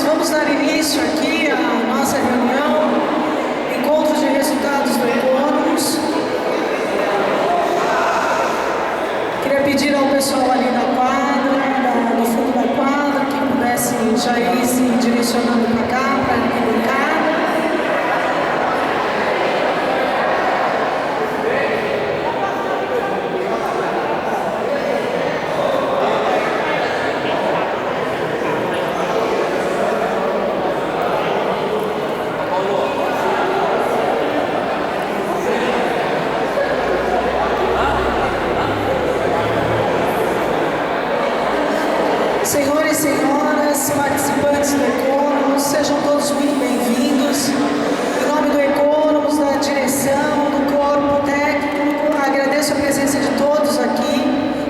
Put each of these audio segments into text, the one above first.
vamos dar início aqui à nossa reunião, encontro de resultados do Economos. Queria pedir ao pessoal ali da quadra, no fundo da quadra, que pudesse já ir se direcionando para cá, para arquibancada. Senhores e senhoras, participantes do Economos, sejam todos muito bem-vindos. Em nome do Economos, da direção, do corpo técnico, agradeço a presença de todos aqui.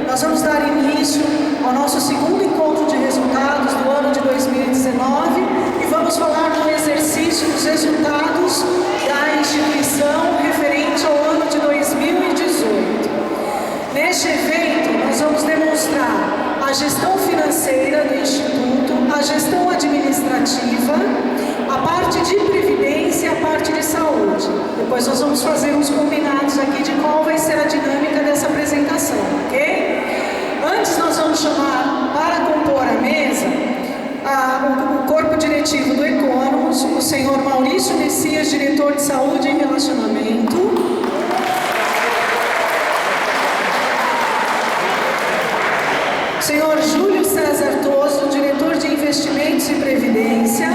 Nós vamos dar início ao nosso segundo encontro de resultados do ano de 2019 e vamos falar do exercício dos resultados da instituição referente ao ano de 2018. Neste evento, nós vamos demonstrar a gestão financeira do Instituto, a gestão administrativa, a parte de previdência e a parte de saúde. Depois nós vamos fazer uns combinados aqui de qual vai ser a dinâmica dessa apresentação, ok? Antes nós vamos chamar para compor a mesa o corpo diretivo do Economos, o senhor Maurício Messias, diretor de saúde e relacionamento. Senhor Júlio César Toso, diretor de investimentos e previdência.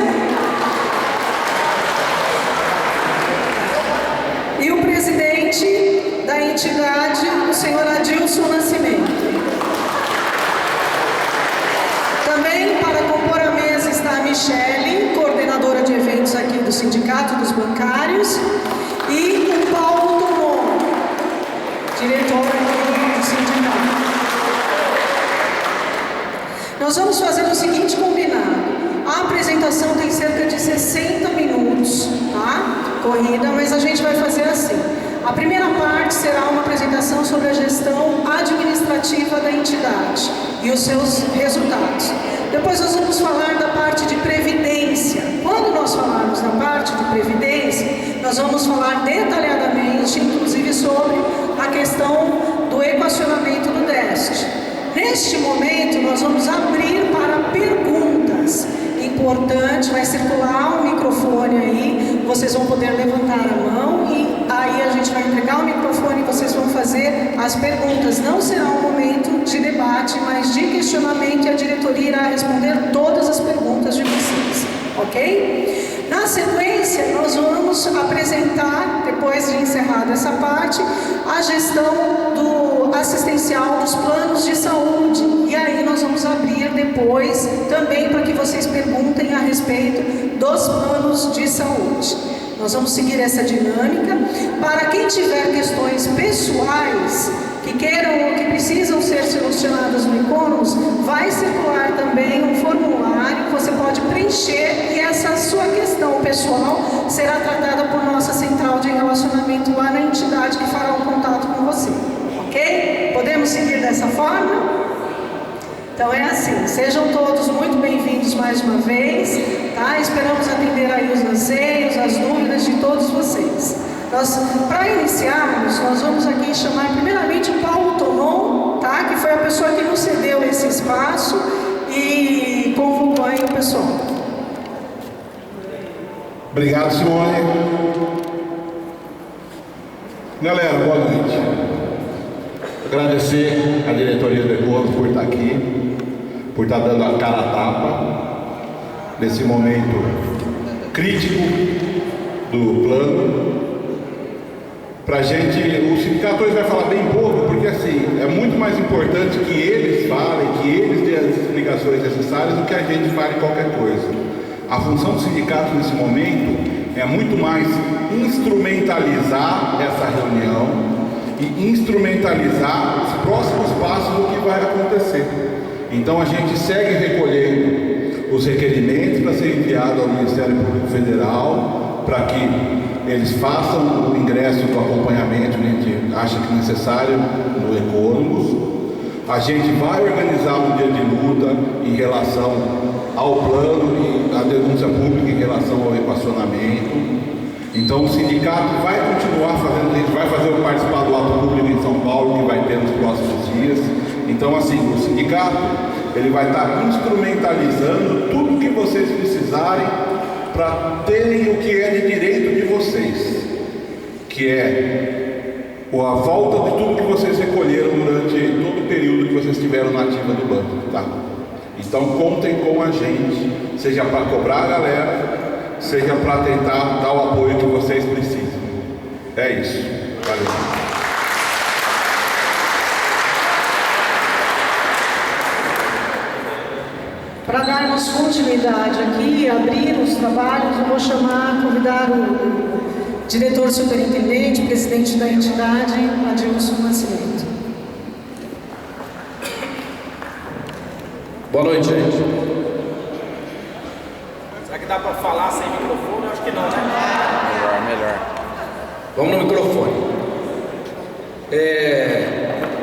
E o presidente da entidade, o senhor Adilson Nascimento. Também para compor a mesa está a Michele, coordenadora de eventos aqui do Sindicato dos Bancários, e o Paulo Tomon, diretor do sindicato. Nós vamos fazer o seguinte combinado. A apresentação tem cerca de 60 minutos, tá? Corrida, mas a gente vai fazer assim. A primeira parte será uma apresentação sobre a gestão administrativa da entidade e os seus resultados. Depois nós vamos falar da parte de previdência. Quando nós falarmos da parte de previdência, nós vamos falar detalhadamente, inclusive sobre a questão do equacionamento do déficit. Neste momento, nós vamos abrir para perguntas. Importante, vai circular um microfone aí, vocês vão poder levantar a mão e aí a gente vai entregar o microfone e vocês vão fazer as perguntas. Não será um momento de debate, mas de questionamento, e a diretoria irá responder todas as perguntas de vocês, ok? Na sequência, nós vamos apresentar, depois de encerrada essa parte, a gestão do assistencial dos planos de saúde. E aí nós vamos abrir depois também para que vocês perguntem a respeito dos planos de saúde. Nós vamos seguir essa dinâmica. Para quem tiver questões pessoais que queiram ou que precisam ser solucionadas no Economos, vai circular também um formulário que você pode preencher e essa sua questão pessoal será tratada por nossa central de relacionamento lá na entidade que fará um contato com você, ok? Podemos seguir dessa forma? Então é assim, sejam todos muito bem-vindos mais uma vez, tá? Esperamos atender aí os anseios, as dúvidas de todos vocês. Para iniciarmos, nós vamos aqui chamar primeiramente o Paulo Tomon, tá? Que foi a pessoa que nos cedeu esse espaço e convocou aí o pessoal. Obrigado, Simone. Galera, boa noite. Agradecer a diretoria do Economos por estar aqui, por estar dando a cara a tapa nesse momento crítico do plano. Pra gente, o sindicato hoje vai falar bem pouco, porque assim, é muito mais importante que eles falem, que eles dêem as explicações necessárias do que a gente fale qualquer coisa. A função do sindicato nesse momento é muito mais instrumentalizar essa reunião e instrumentalizar os próximos passos do que vai acontecer. Então a gente segue recolhendo os requerimentos para ser enviado ao Ministério Público Federal para que eles façam o ingresso do acompanhamento que a gente acha que é necessário no Economos. A gente vai organizar um dia de luta em relação ao plano e à denúncia pública em relação ao equacionamento. Então o sindicato vai continuar fazendo, a gente vai fazer o participar do ato público em São Paulo, que vai ter nos próximos dias. Então assim, o sindicato, ele vai estar instrumentalizando tudo que vocês precisarem para terem o que é de direito de vocês, que é a volta de tudo que vocês recolheram durante todo o período que vocês estiveram na ativa do banco, tá? Então contem com a gente, seja para cobrar a galera, seja para tentar dar o apoio que vocês precisam. É isso. Valeu. Para darmos continuidade aqui, abrir os trabalhos, eu vou convidar o diretor superintendente, presidente da entidade, Adilson Nascimento. Boa noite, gente. Será que dá para falar sem microfone? Eu acho que não, né? Melhor. Vamos no microfone.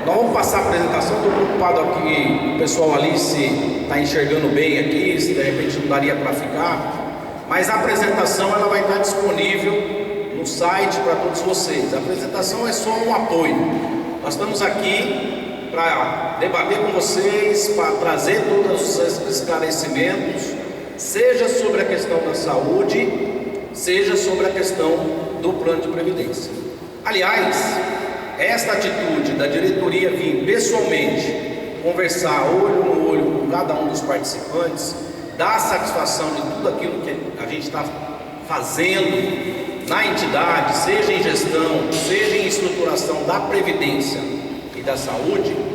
Nós vamos passar a apresentação. Estou preocupado aqui, o pessoal ali se está enxergando bem aqui, se de repente não daria para ficar. Mas a apresentação ela vai estar disponível no site para todos vocês. A apresentação é só um apoio. Nós estamos aqui para debater com vocês, para trazer todos os esclarecimentos, seja sobre a questão da saúde, seja sobre a questão do plano de previdência. Aliás, esta atitude da diretoria vir pessoalmente conversar olho no olho com cada um dos participantes, dar satisfação de tudo aquilo que a gente está fazendo na entidade, seja em gestão, seja em estruturação da previdência e da saúde,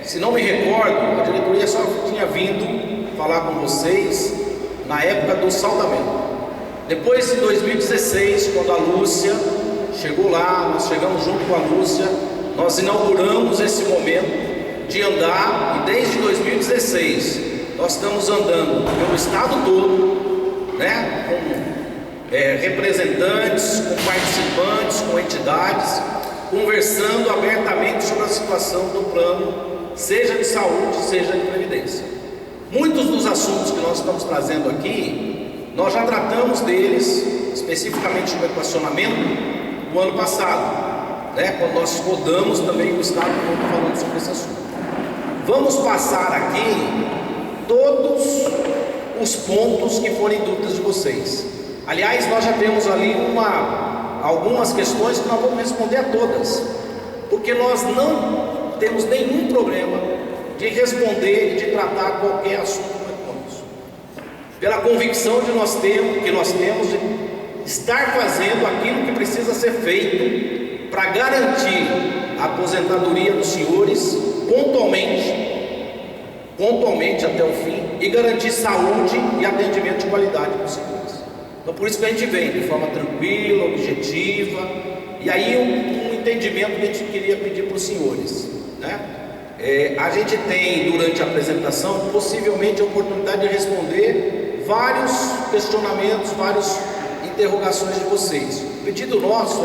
se não me recordo, a diretoria só tinha vindo falar com vocês na época do saldamento. Depois, em 2016, quando a Lúcia chegou lá, nós chegamos junto com a Lúcia, nós inauguramos esse momento de andar, e desde 2016 nós estamos andando pelo estado todo, né, com representantes, com participantes, com entidades, conversando abertamente sobre a situação do plano, seja de saúde, seja de previdência. Muitos dos assuntos que nós estamos trazendo aqui, nós já tratamos deles, especificamente no equacionamento, no ano passado, né, quando nós rodamos também o estado todo falando sobre esse assunto. Vamos passar aqui todos os pontos que forem dúvidas de vocês. Aliás, nós já temos ali algumas questões que nós vamos responder a todas, porque nós não temos nenhum problema de responder e de tratar qualquer assunto que nós pela convicção que nós temos de estar fazendo aquilo que precisa ser feito para garantir a aposentadoria dos senhores pontualmente até o fim, e garantir saúde e atendimento de qualidade para os senhores. Então por isso que a gente vem de forma tranquila, objetiva, e aí um entendimento que a gente queria pedir para os senhores, né? A gente tem durante a apresentação possivelmente a oportunidade de responder vários questionamentos, várias interrogações de vocês. O pedido nosso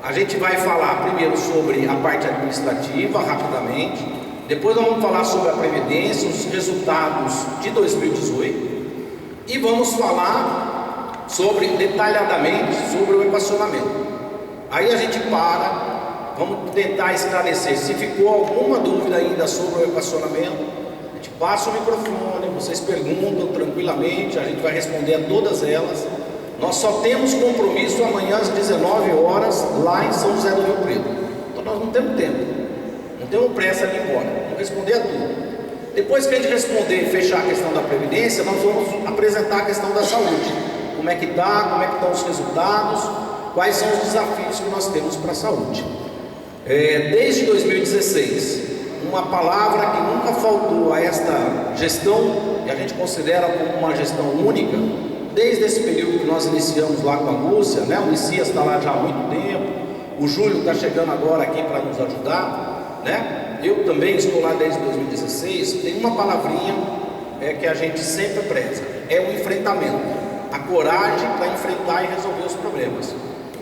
a gente vai falar primeiro sobre a parte administrativa rapidamente, depois nós vamos falar sobre a previdência, os resultados de 2018, e vamos falar detalhadamente sobre o equacionamento. Aí a gente vamos tentar esclarecer. Se ficou alguma dúvida ainda sobre o equacionamento, a gente passa o microfone, vocês perguntam tranquilamente, a gente vai responder a todas elas. Nós só temos compromisso amanhã às 19 horas lá em São José do Rio Preto. Então nós não temos tempo, não temos pressa de ir embora, vamos responder a tudo. Depois que a gente responder e fechar a questão da previdência, nós vamos apresentar a questão da saúde. Como é que está, como é que estão os resultados, quais são os desafios que nós temos para a saúde. Desde 2016, uma palavra que nunca faltou a esta gestão, e a gente considera como uma gestão única, desde esse período que nós iniciamos lá com a Lúcia, né? O Messias está lá já há muito tempo, o Júlio está chegando agora aqui para nos ajudar, né? Eu também estou lá desde 2016. Tem uma palavrinha que a gente sempre preza, é o enfrentamento, a coragem para enfrentar e resolver os problemas.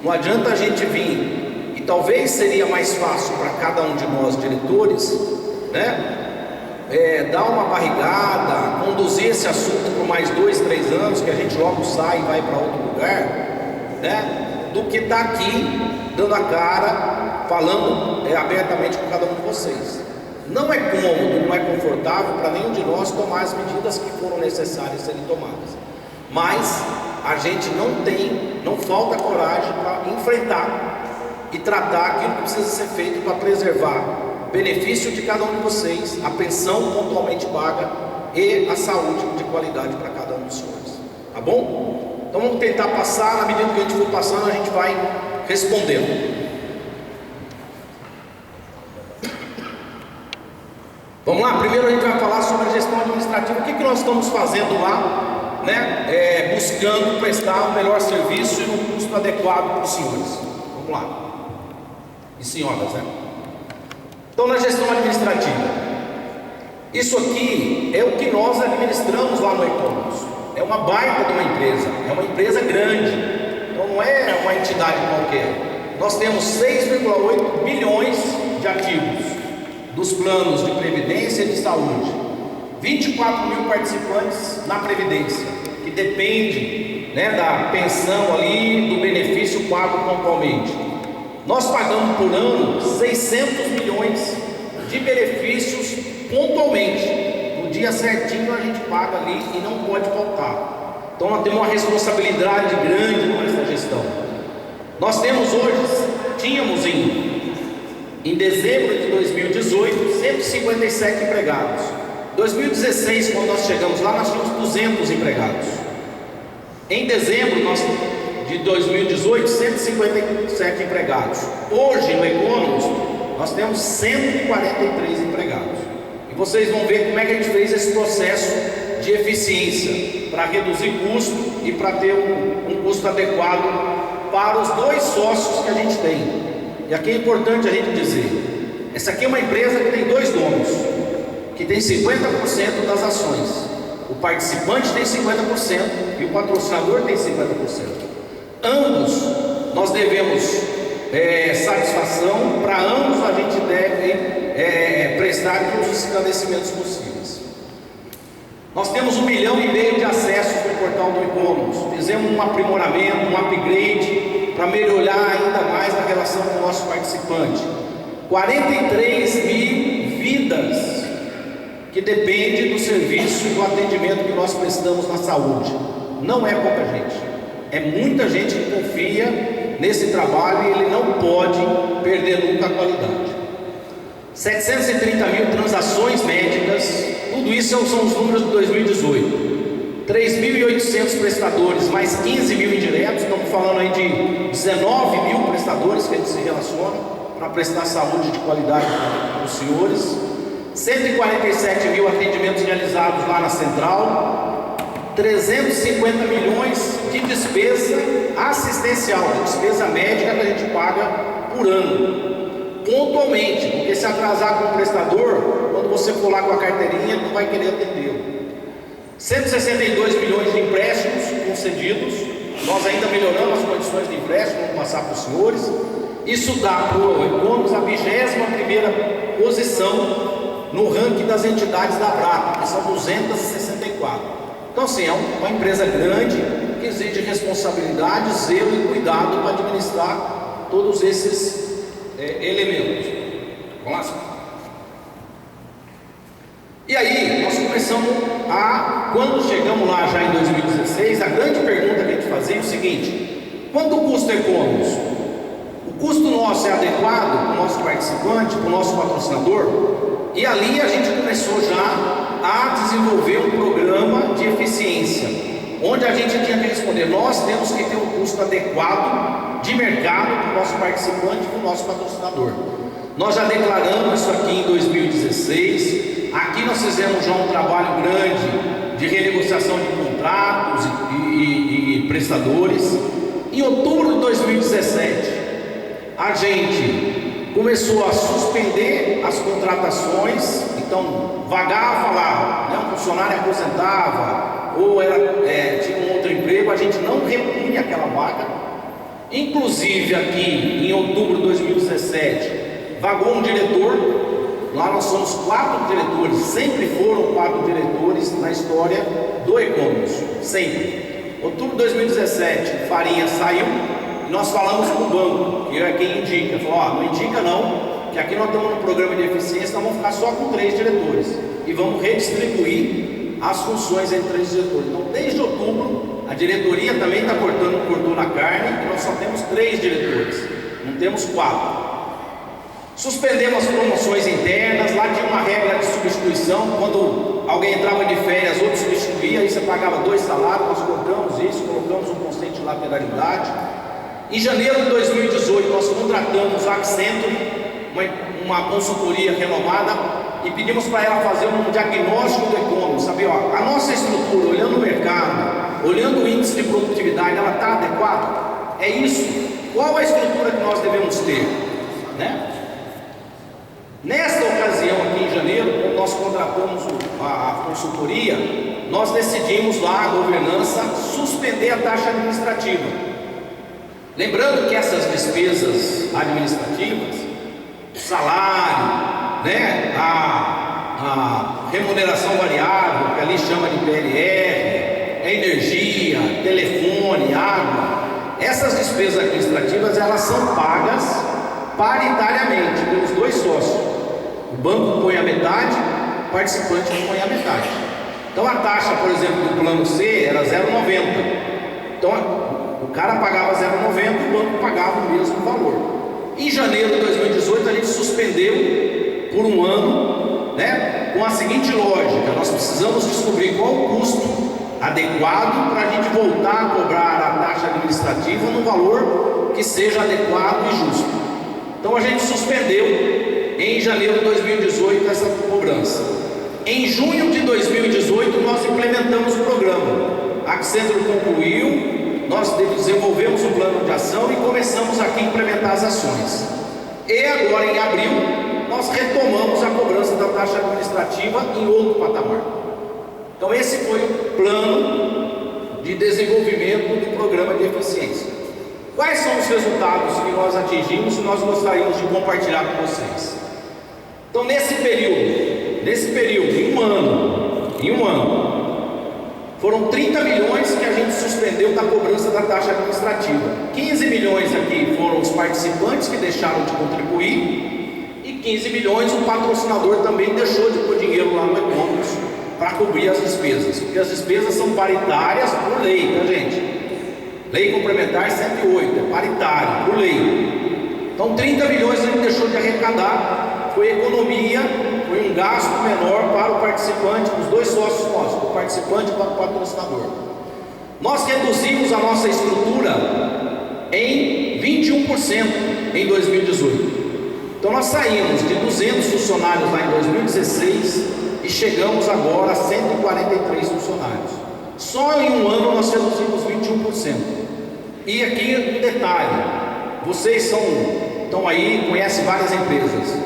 Não adianta a gente vir, e talvez seria mais fácil para cada um de nós diretores, né, dar uma barrigada, conduzir esse assunto por mais 2, 3 anos, que a gente logo sai e vai para outro lugar, né? Do que estar aqui dando a cara, falando abertamente com cada um de vocês. Não é cômodo, não é confortável para nenhum de nós tomar as medidas que foram necessárias serem tomadas, mas a gente não falta coragem para enfrentar e tratar aquilo que precisa ser feito para preservar o benefício de cada um de vocês, a pensão pontualmente paga e a saúde de qualidade para cada um dos senhores, tá bom? Então vamos tentar passar, na medida que a gente for passando a gente vai respondendo. Vamos lá, primeiro a gente vai falar sobre a gestão administrativa. O que nós estamos fazendo lá, né? Buscando prestar um melhor serviço e um custo adequado para os senhores. Vamos lá, e senhoras, né? Então, na gestão administrativa, isso aqui é o que nós administramos lá no e-commerce. É uma baita de uma empresa, é uma empresa grande, então não é uma entidade qualquer. Nós temos 6,8 bilhões de ativos dos planos de previdência e de saúde, 24 mil participantes na previdência, que depende, né, da pensão ali, do benefício pago pontualmente. Nós pagamos por ano 600 milhões de benefícios pontualmente, no dia certinho a gente paga ali e não pode faltar. Então nós temos uma responsabilidade grande nessa gestão. Nós tínhamos em dezembro de 2018, 157 empregados. Em 2016, quando nós chegamos lá, nós tínhamos 200 empregados. Em dezembro de 2018, 157 empregados. Hoje, no e-commerce, nós temos 143 empregados. E vocês vão ver como é que a gente fez esse processo de eficiência, para reduzir custo e para ter um custo adequado para os 2 sócios que a gente tem. E aqui é importante a gente dizer, essa aqui é uma empresa que tem 2 donos, que tem 50% das ações. O participante tem 50% e o patrocinador tem 50%. Ambos nós devemos satisfação, para ambos a gente deve prestar todos os esclarecimentos possíveis. Nós temos 1,5 milhão de acessos no portal do e-commerce, fizemos um aprimoramento, um upgrade, para melhorar ainda mais a relação com o nosso participante. 43 mil vidas que dependem do serviço e do atendimento que nós prestamos na saúde. Não é pouca gente, é muita gente que confia nesse trabalho e ele não pode perder nunca a qualidade. 730 mil transações médicas, tudo isso são os números de 2018. 3.800 prestadores, mais 15 mil indiretos, estamos falando aí de 19 mil prestadores que a gente se relaciona para prestar saúde de qualidade para os senhores. 147 mil atendimentos realizados lá na central, 350 milhões de despesa assistencial, de despesa médica que a gente paga por ano, pontualmente, porque se atrasar com o prestador, quando você for lá com a carteirinha, ele não vai querer atendê-lo. 162 milhões de empréstimos concedidos, nós ainda melhoramos as condições de empréstimo, vamos passar para os senhores. Isso dá para o e-commerce a 21ª posição no ranking das entidades da Abrapa, que são 264. Então assim, é uma empresa grande que exige responsabilidade, zelo e cuidado para administrar todos esses elementos. Vamos lá? E aí, nós começamos quando chegamos lá já em 2016, a grande pergunta que a gente fazia é o seguinte: quanto custa e-commerce? O custo nosso é adequado para o nosso participante, para o nosso patrocinador? E ali a gente começou já a desenvolver um programa de eficiência, onde a gente tinha que responder: nós temos que ter um custo adequado de mercado para o nosso participante e para o nosso patrocinador. Nós já declaramos isso aqui em 2016. Aqui nós fizemos já um trabalho grande de renegociação de contratos e prestadores. Em outubro de 2017, a gente começou a suspender as contratações. Então, vagava lá, né? Um funcionário aposentava ou tinha um outro emprego, a gente não repunha aquela vaga. Inclusive aqui em outubro de 2017, vagou um diretor. lá nós somos 4 diretores, sempre foram 4 diretores na história do E-Commerce, sempre. Outubro de 2017, Farinha saiu e nós falamos com o banco, que é quem indica, falou, não indica não, que aqui nós estamos no programa de eficiência, nós vamos ficar só com 3 diretores e vamos redistribuir as funções entre 3 diretores. Então, desde outubro, a diretoria também está cortou na carne, e nós só temos 3 diretores, não temos 4. Suspendemos as promoções internas, lá tinha uma regra de substituição, quando alguém entrava de férias, outro substituía, aí você pagava 2 salários, nós cortamos isso, colocamos um conceito de lateralidade. Em janeiro de 2018, nós contratamos a Accenture, uma consultoria renomada, e pedimos para ela fazer um diagnóstico do e-commerce, saber, a nossa estrutura, olhando o mercado, olhando o índice de produtividade, ela está adequada? É isso? Qual a estrutura que nós devemos ter? Né? Nesta ocasião aqui em janeiro, quando nós contratamos a consultoria, nós decidimos lá a governança suspender a taxa administrativa. Lembrando que essas despesas administrativas, salário, né, a remuneração variável, que ali chama de PLR, energia, telefone, água, essas despesas administrativas elas são pagas paritariamente pelos 2 sócios. O banco põe a metade, o participante põe a metade. Então a taxa, por exemplo, do plano C era 0,90. Então o cara pagava 0,90 e o banco pagava o mesmo valor. Em janeiro de 2018 a gente suspendeu por um ano, né, com a seguinte lógica: nós precisamos descobrir qual o custo adequado para a gente voltar a cobrar a taxa administrativa no valor que seja adequado e justo. Então a gente suspendeu em janeiro de 2018 essa cobrança. Em junho de 2018 nós implementamos o programa. A Accenture concluiu, nós desenvolvemos o plano de ação e começamos aqui a implementar as ações. E agora em abril nós retomamos a cobrança da taxa administrativa em outro patamar. Então esse foi o plano de desenvolvimento do programa de eficiência. Quais são os resultados que nós atingimos e nós gostaríamos de compartilhar com vocês? Então nesse período, em um ano, foram 30 milhões que a gente suspendeu da cobrança da taxa administrativa. 15 milhões aqui foram os participantes que deixaram de contribuir, e 15 milhões o patrocinador também deixou de pôr dinheiro lá no e-commerce para cobrir as despesas, porque as despesas são paritárias por lei, tá gente? Lei complementar 108, é paritário, por lei. Então 30 milhões a gente deixou de arrecadar, foi economia, foi um gasto menor para o participante, os 2 sócios nossos, o participante e para o patrocinador. Nós reduzimos a nossa estrutura em 21% em 2018. Então nós saímos de 200 funcionários lá em 2016 e chegamos agora a 143 funcionários. Só em um ano nós reduzimos 21%. E aqui um detalhe: vocês estão aí, conhecem várias empresas.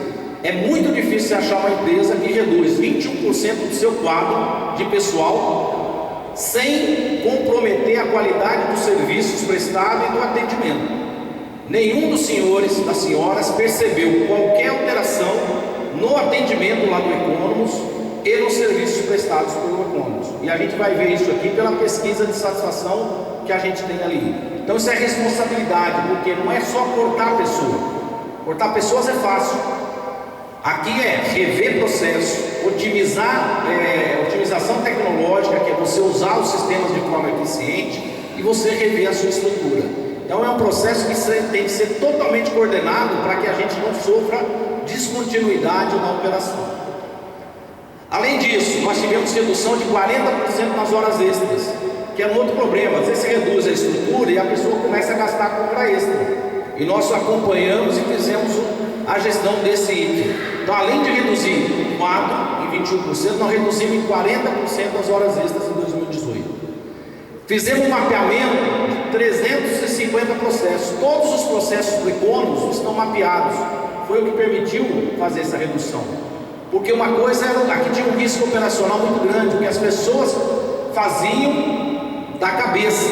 É muito difícil achar uma empresa que reduz 21% do seu quadro de pessoal sem comprometer a qualidade dos serviços prestados e do atendimento. Nenhum dos senhores, das senhoras, percebeu qualquer alteração no atendimento lá do e-commerce e nos serviços prestados pelo e-commerce. E a gente vai ver isso aqui pela pesquisa de satisfação que a gente tem ali. Então isso é responsabilidade, porque não é só cortar a pessoa. Cortar pessoas é fácil. Aqui é rever processo, otimização tecnológica, que é você usar os sistemas de forma eficiente e você rever a sua estrutura. Então é um processo que tem que ser totalmente coordenado para que a gente não sofra descontinuidade na operação. Além disso, nós tivemos redução de 40% nas horas extras, que é um outro problema. Às vezes você reduz a estrutura e a pessoa começa a gastar com hora extra. E nós acompanhamos e fizemos a gestão desse item. Então, além de reduzir 4% em 21%, nós reduzimos em 40% as horas extras em 2018. Fizemos um mapeamento de 350 processos. Todos os processos do e-commerce estão mapeados. Foi o que permitiu fazer essa redução. Porque uma coisa era, aqui tinha um risco operacional muito grande, porque as pessoas faziam da cabeça.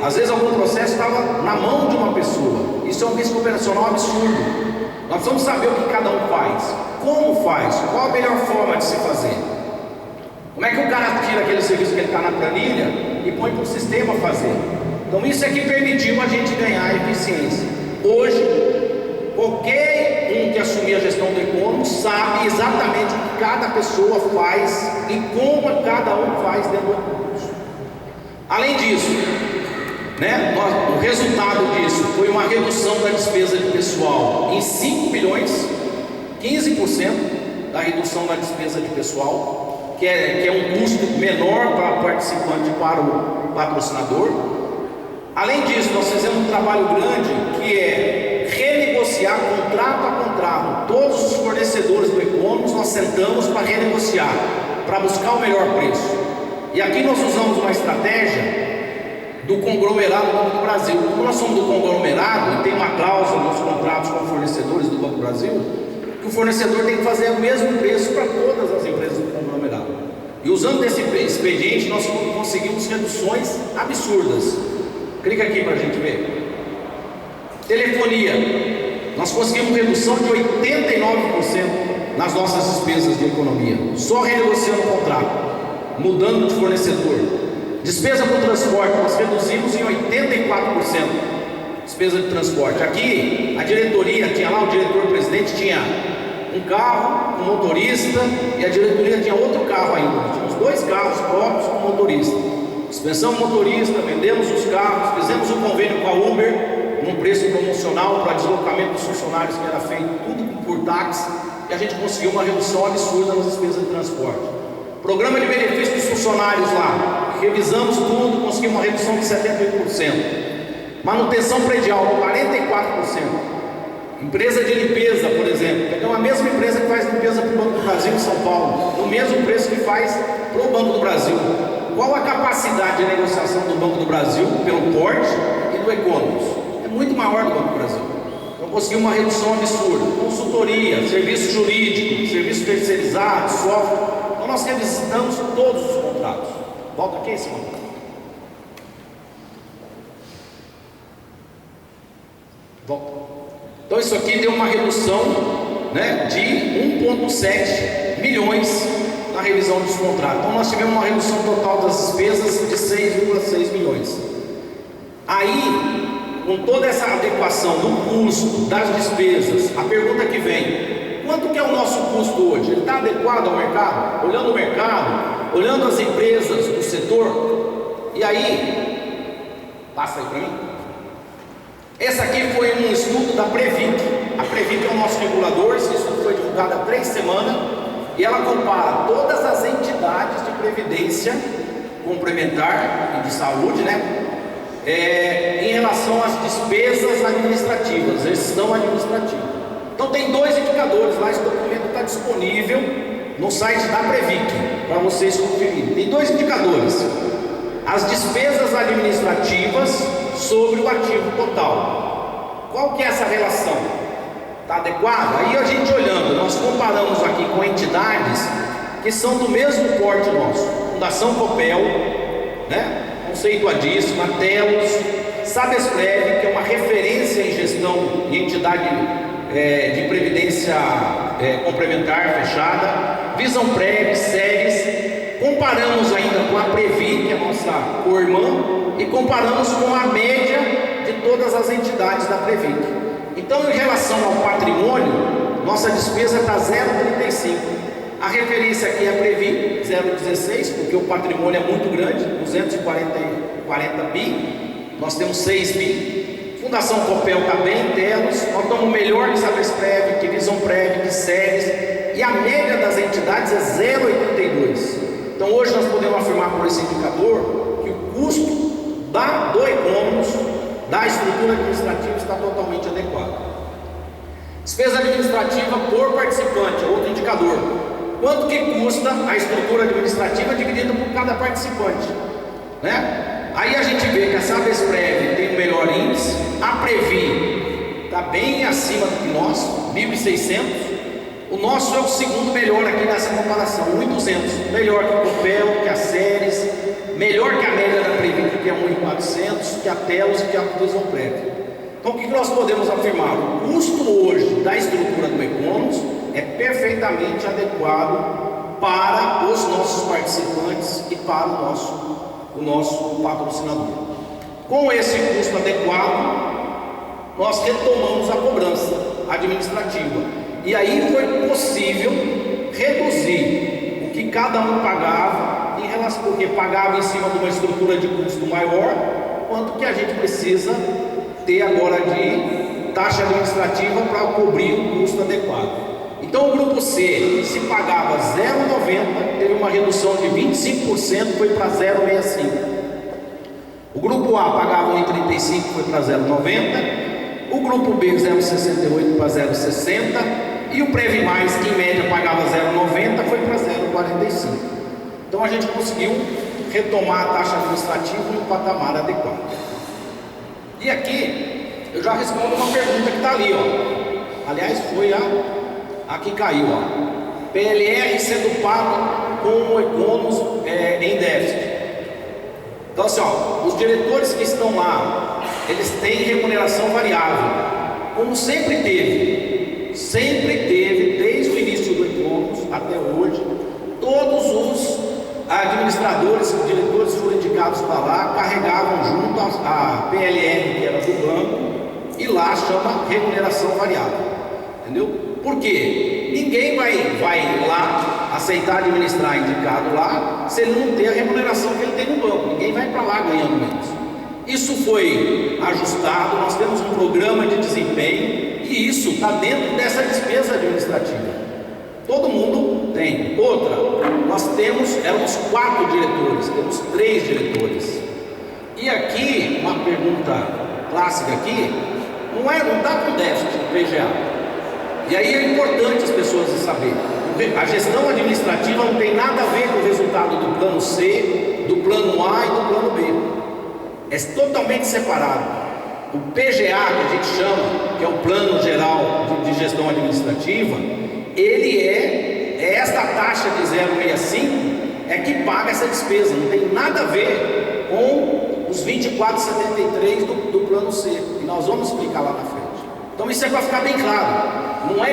Às vezes algum processo estava na mão de uma pessoa. Isso é um risco operacional absurdo. Nós precisamos saber o que cada um faz, como faz, qual a melhor forma de se fazer. Como é que o cara tira aquele serviço que ele está na planilha e põe para o sistema fazer? Então isso é que permitiu a gente ganhar eficiência. Hoje, qualquer um que assumir a gestão do e-commerce sabe exatamente o que cada pessoa faz e como cada um faz dentro do e-commerce. Além disso, o resultado disso foi uma redução da despesa de pessoal em 5 milhões, 15% da redução da despesa de pessoal, que é um custo menor para o participante e para o patrocinador. Além disso, nós fizemos um trabalho grande que é renegociar contrato a contrato. Todos os fornecedores do e-commerce nós sentamos para renegociar, para buscar o melhor preço. E aqui nós usamos uma estratégia do conglomerado do Banco do Brasil. Como nós somos do conglomerado e tem uma cláusula nos contratos com fornecedores do Banco do Brasil, que o fornecedor tem que fazer o mesmo preço para todas as empresas do conglomerado. E usando esse expediente, nós conseguimos reduções absurdas. Clica aqui para a gente ver. Telefonia, nós conseguimos redução de 89% nas nossas despesas de economia, só renegociando o contrato, mudando de fornecedor. Despesa com transporte, nós reduzimos em 84% despesa de transporte. Aqui, a diretoria tinha lá, o diretor-presidente tinha um carro, um motorista, e a diretoria tinha outro carro ainda. Tínhamos 2 carros próprios com motorista. Dispensamos motorista, vendemos os carros, fizemos um convênio com a Uber, num preço promocional para deslocamento dos funcionários, que era feito tudo por táxi, e a gente conseguiu uma redução absurda nas despesas de transporte. Programa de benefício dos funcionários lá, revisamos tudo, conseguimos uma redução de 78%. Manutenção predial, 44%. Empresa de limpeza, por exemplo, pegamos a mesma empresa que faz limpeza para o Banco do Brasil em São Paulo, no mesmo preço que faz para o Banco do Brasil. Qual a capacidade de negociação do Banco do Brasil pelo porte e do e-commerce? É muito maior do Banco do Brasil. Então conseguimos uma redução absurda. Consultoria, serviço jurídico, serviço terceirizado, software. Então nós revisitamos todos os contratos. Volta aqui, Simão. Volta. Então isso aqui deu uma redução, de 1,7 milhões na revisão dos contratos. Então nós tivemos uma redução total das despesas de 6,6 milhões. Aí, com toda essa adequação do custo, das despesas, a pergunta que vem: quanto que é o nosso custo hoje? Ele está adequado ao mercado? Olhando o mercado, olhando as empresas do setor? E aí, passa aí para mim. Esse aqui foi um estudo da Previc. A Previc é o nosso regulador. Esse estudo foi divulgado há 3 semanas e ela compara todas as entidades de previdência complementar e de saúde, em relação às despesas administrativas, gestão administrativa. Então tem 2 indicadores lá. Esse documento está disponível no site da Previc para vocês conferirem. Tem 2 indicadores: as despesas administrativas sobre o ativo total. Qual que é essa relação? Está adequado? Aí a gente olhando, nós comparamos aqui com entidades que são do mesmo porte nosso. Fundação Copel, conceituadíssima, Telos, Sabesprev, que é uma referência em gestão e entidade de previdência complementar fechada, Visãoprev, Séries. Comparamos ainda com a Previ, que é a nossa co-irmã, e comparamos com a média de todas as entidades da Previ. Então, em relação ao patrimônio, nossa despesa está 0,35. A referência aqui é a Previ, 0,16, porque o patrimônio é muito grande, 240 bi, nós temos 6 bi. Fundação Copel está bem, Telos, nós estamos melhor que Sabesprev, que Visãoprev, que Séries, e a média das entidades é 0,82. Então hoje nós podemos afirmar por esse indicador que o custo do e-commerce, da estrutura administrativa, está totalmente adequado. Despesa administrativa por participante, outro indicador. Quanto que custa a estrutura administrativa dividida por cada participante? Aí a gente vê que a Sabesprev tem o melhor índice, a Previ está bem acima do que nós, 1.600. O nosso é o segundo melhor aqui nessa comparação, 1.200, melhor que o Copel, que a Séries, melhor que a média da Previ, que é 1.400, que a Telos e que a Visãoprev. Então o que nós podemos afirmar? O custo hoje da estrutura do E-Conos é perfeitamente adequado para os nossos participantes e para o nosso patrocinador. Com esse custo adequado, nós retomamos a cobrança administrativa. E aí foi possível reduzir o que cada um pagava, em relação, porque pagava em cima de uma estrutura de custo maior, quanto que a gente precisa ter agora de taxa administrativa para cobrir o custo adequado. Então o grupo C, se pagava 0,90, teve uma redução de 25%, foi para 0,65. O grupo A pagava 1,35, foi para 0,90. O grupo B 0,68 para 0,60 e o Prev Mais, que em média pagava 0,90, foi para 0,45. Então a gente conseguiu retomar a taxa administrativa em um patamar adequado. E aqui eu já respondo uma pergunta que está ali, ó. Aliás, foi a que caiu, ó. PLR sendo pago com o E-Conos em déficit. Então assim, ó, os diretores que estão lá, eles têm remuneração variável, como sempre teve, desde o início do E-Conos até hoje. Todos os administradores, diretores que foram indicados para lá, carregavam junto a PLR, que era do banco, e lá chama remuneração variável, entendeu? Por quê? Ninguém vai lá aceitar administrar indicado lá, se ele não ter a remuneração que ele tem no banco. Ninguém vai para lá ganhando menos. Isso foi ajustado, nós temos um programa de desempenho e isso está dentro dessa despesa administrativa. Todo mundo tem. Outra, nós éramos 4 diretores, temos 3 diretores. E aqui, uma pergunta clássica aqui, não está com déficit do PGA. E aí é importante as pessoas saberem. A gestão administrativa não tem nada a ver com o resultado do plano C, do plano A e do plano B. É totalmente separado. O PGA, que a gente chama, que é o Plano Geral de Gestão Administrativa, ele é esta taxa de 0,65 é que paga essa despesa. Não tem nada a ver com os 24,73 do plano C, que nós vamos explicar lá na frente. Então isso é para ficar bem claro. Não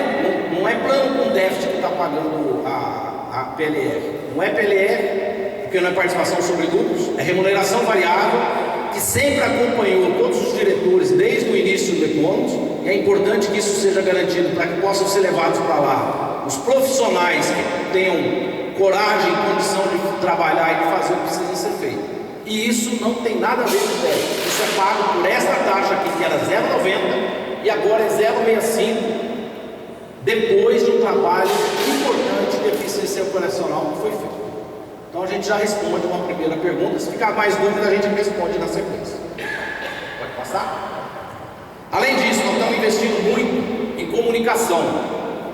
é plano com déficit que está pagando a PLR. Não é PLR, porque não é participação sobre lucros, é remuneração variável, que sempre acompanhou todos os diretores desde o início do E-Conos, e é importante que isso seja garantido para que possam ser levados para lá os profissionais que tenham coragem e condição de trabalhar e de fazer o que precisa ser feito. E isso não tem nada a ver com déficit. Isso é pago por esta taxa aqui, que era 0,90 e agora é 0,65, depois de um trabalho importante de eficiência operacional que foi feito. Então a gente já responde uma primeira pergunta. Se ficar mais dúvida, a gente responde na sequência. Pode passar? Além disso, nós estamos investindo muito em comunicação,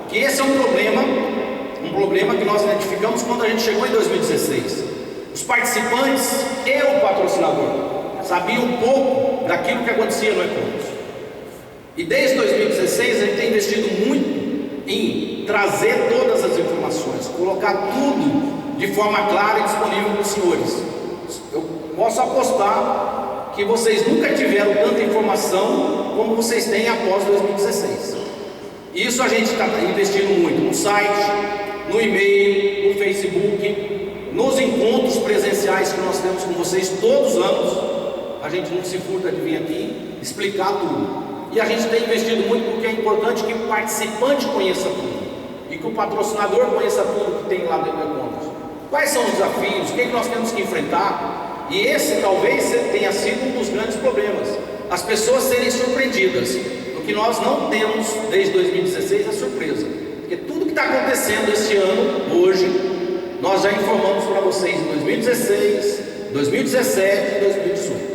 que esse é um problema que nós identificamos quando a gente chegou em 2016. Os participantes e o patrocinador sabiam um pouco daquilo que acontecia no E-Conos. E desde 2016 a gente tem investido muito em trazer todas as informações, colocar tudo de forma clara e disponível para os senhores. Eu posso apostar que vocês nunca tiveram tanta informação como vocês têm após 2016. Isso a gente está investindo muito no site, no e-mail, no Facebook, nos encontros presenciais que nós temos com vocês todos os anos. A gente não se furta de vir aqui explicar tudo. E a gente tem investido muito porque é importante que o participante conheça tudo e que o patrocinador conheça tudo que tem lá dentro do E-Conos. Quais são os desafios? O que nós temos que enfrentar? E esse talvez tenha sido um dos grandes problemas. As pessoas serem surpreendidas. O que nós não temos desde 2016 é surpresa. Porque tudo que está acontecendo este ano, hoje, nós já informamos para vocês em 2016, 2017 e 2018.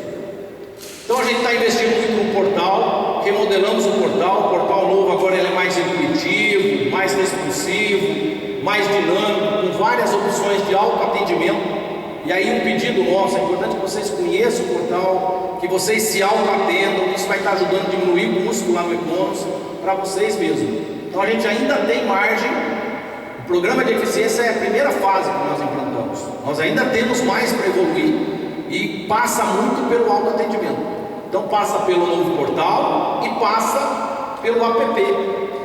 Então a gente está investindo muito no portal, remodelamos o portal novo agora ele é mais intuitivo, mais responsivo, mais dinâmico, com várias opções de autoatendimento. E aí um pedido nosso, é importante que vocês conheçam o portal, que vocês se autoatendam, isso vai estar ajudando a diminuir o custo lá no E-Conos para vocês mesmos. Então a gente ainda tem margem, o programa de eficiência é a primeira fase que nós implantamos. Nós ainda temos mais para evoluir e passa muito pelo autoatendimento. Então passa pelo novo portal e passa pelo app.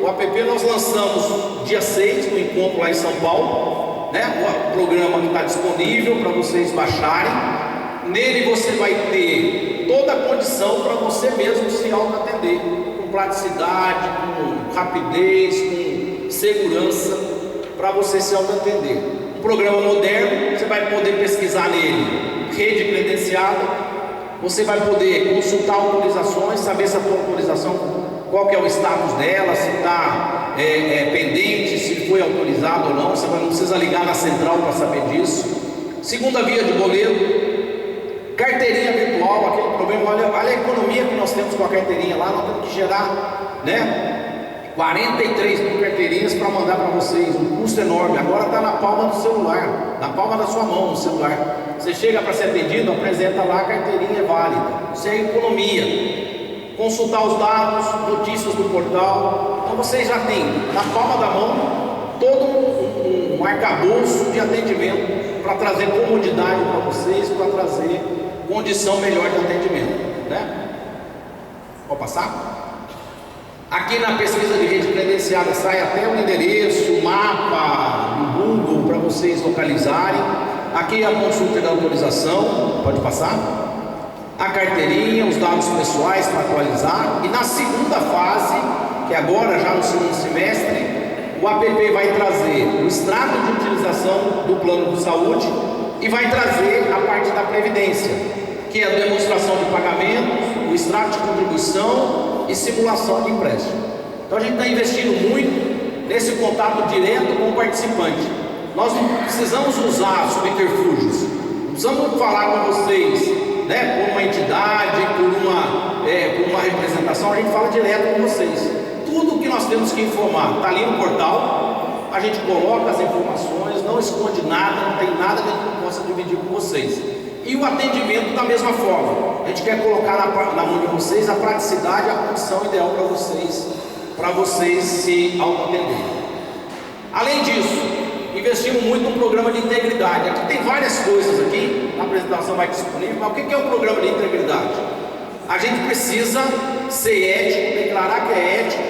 O app nós lançamos dia 6 no encontro lá em São Paulo, né? O programa que está disponível para vocês baixarem. Nele você vai ter toda a condição para você mesmo se auto-atender, com praticidade, com rapidez, com segurança, para você se auto-atender. Um programa moderno, você vai poder pesquisar nele, rede credenciada, você vai poder consultar autorizações, saber se a tua autorização, qual que é o status dela, se está pendente, se foi autorizado ou não, você não precisa ligar na central para saber disso. Segunda via de boleto, carteirinha virtual, aquele problema, olha a economia que nós temos com a carteirinha lá, nós temos que gerar, né? 43 mil carteirinhas para mandar para vocês, um custo enorme. Agora está na palma do celular, na palma da sua mão, no celular. Você chega para ser atendido, apresenta lá, a carteirinha é válida. Isso é economia. Consultar os dados, notícias do portal. Então vocês já têm na palma da mão todo um arcabouço de atendimento para trazer comodidade para vocês, para trazer condição melhor de atendimento, né? Pode passar? Aqui na pesquisa de rede credenciada sai até o endereço, o mapa do Google para vocês localizarem. Aqui a consulta da autorização, pode passar? A carteirinha, os dados pessoais para atualizar. E na segunda fase, que agora já no segundo semestre, o app vai trazer o extrato de utilização do plano de saúde e vai trazer a parte da previdência, que é a demonstração de pagamentos, o extrato de contribuição e simulação de empréstimo. Então a gente está investindo muito nesse contato direto com o participante. Nós não precisamos usar subterfúgios, não precisamos falar com vocês, né, por uma entidade, por uma representação. A gente fala direto com vocês. Tudo que nós temos que informar está ali no portal, a gente coloca as informações, não esconde nada, não tem nada que a gente não possa dividir com vocês. E o atendimento da mesma forma, a gente quer colocar na mão de vocês a praticidade, a condição ideal para vocês se auto-atenderem. Além disso, investimos muito no programa de integridade. Aqui tem várias coisas aqui, a apresentação vai disponível, mas o que é um programa de integridade? A gente precisa ser ético, declarar que é ético,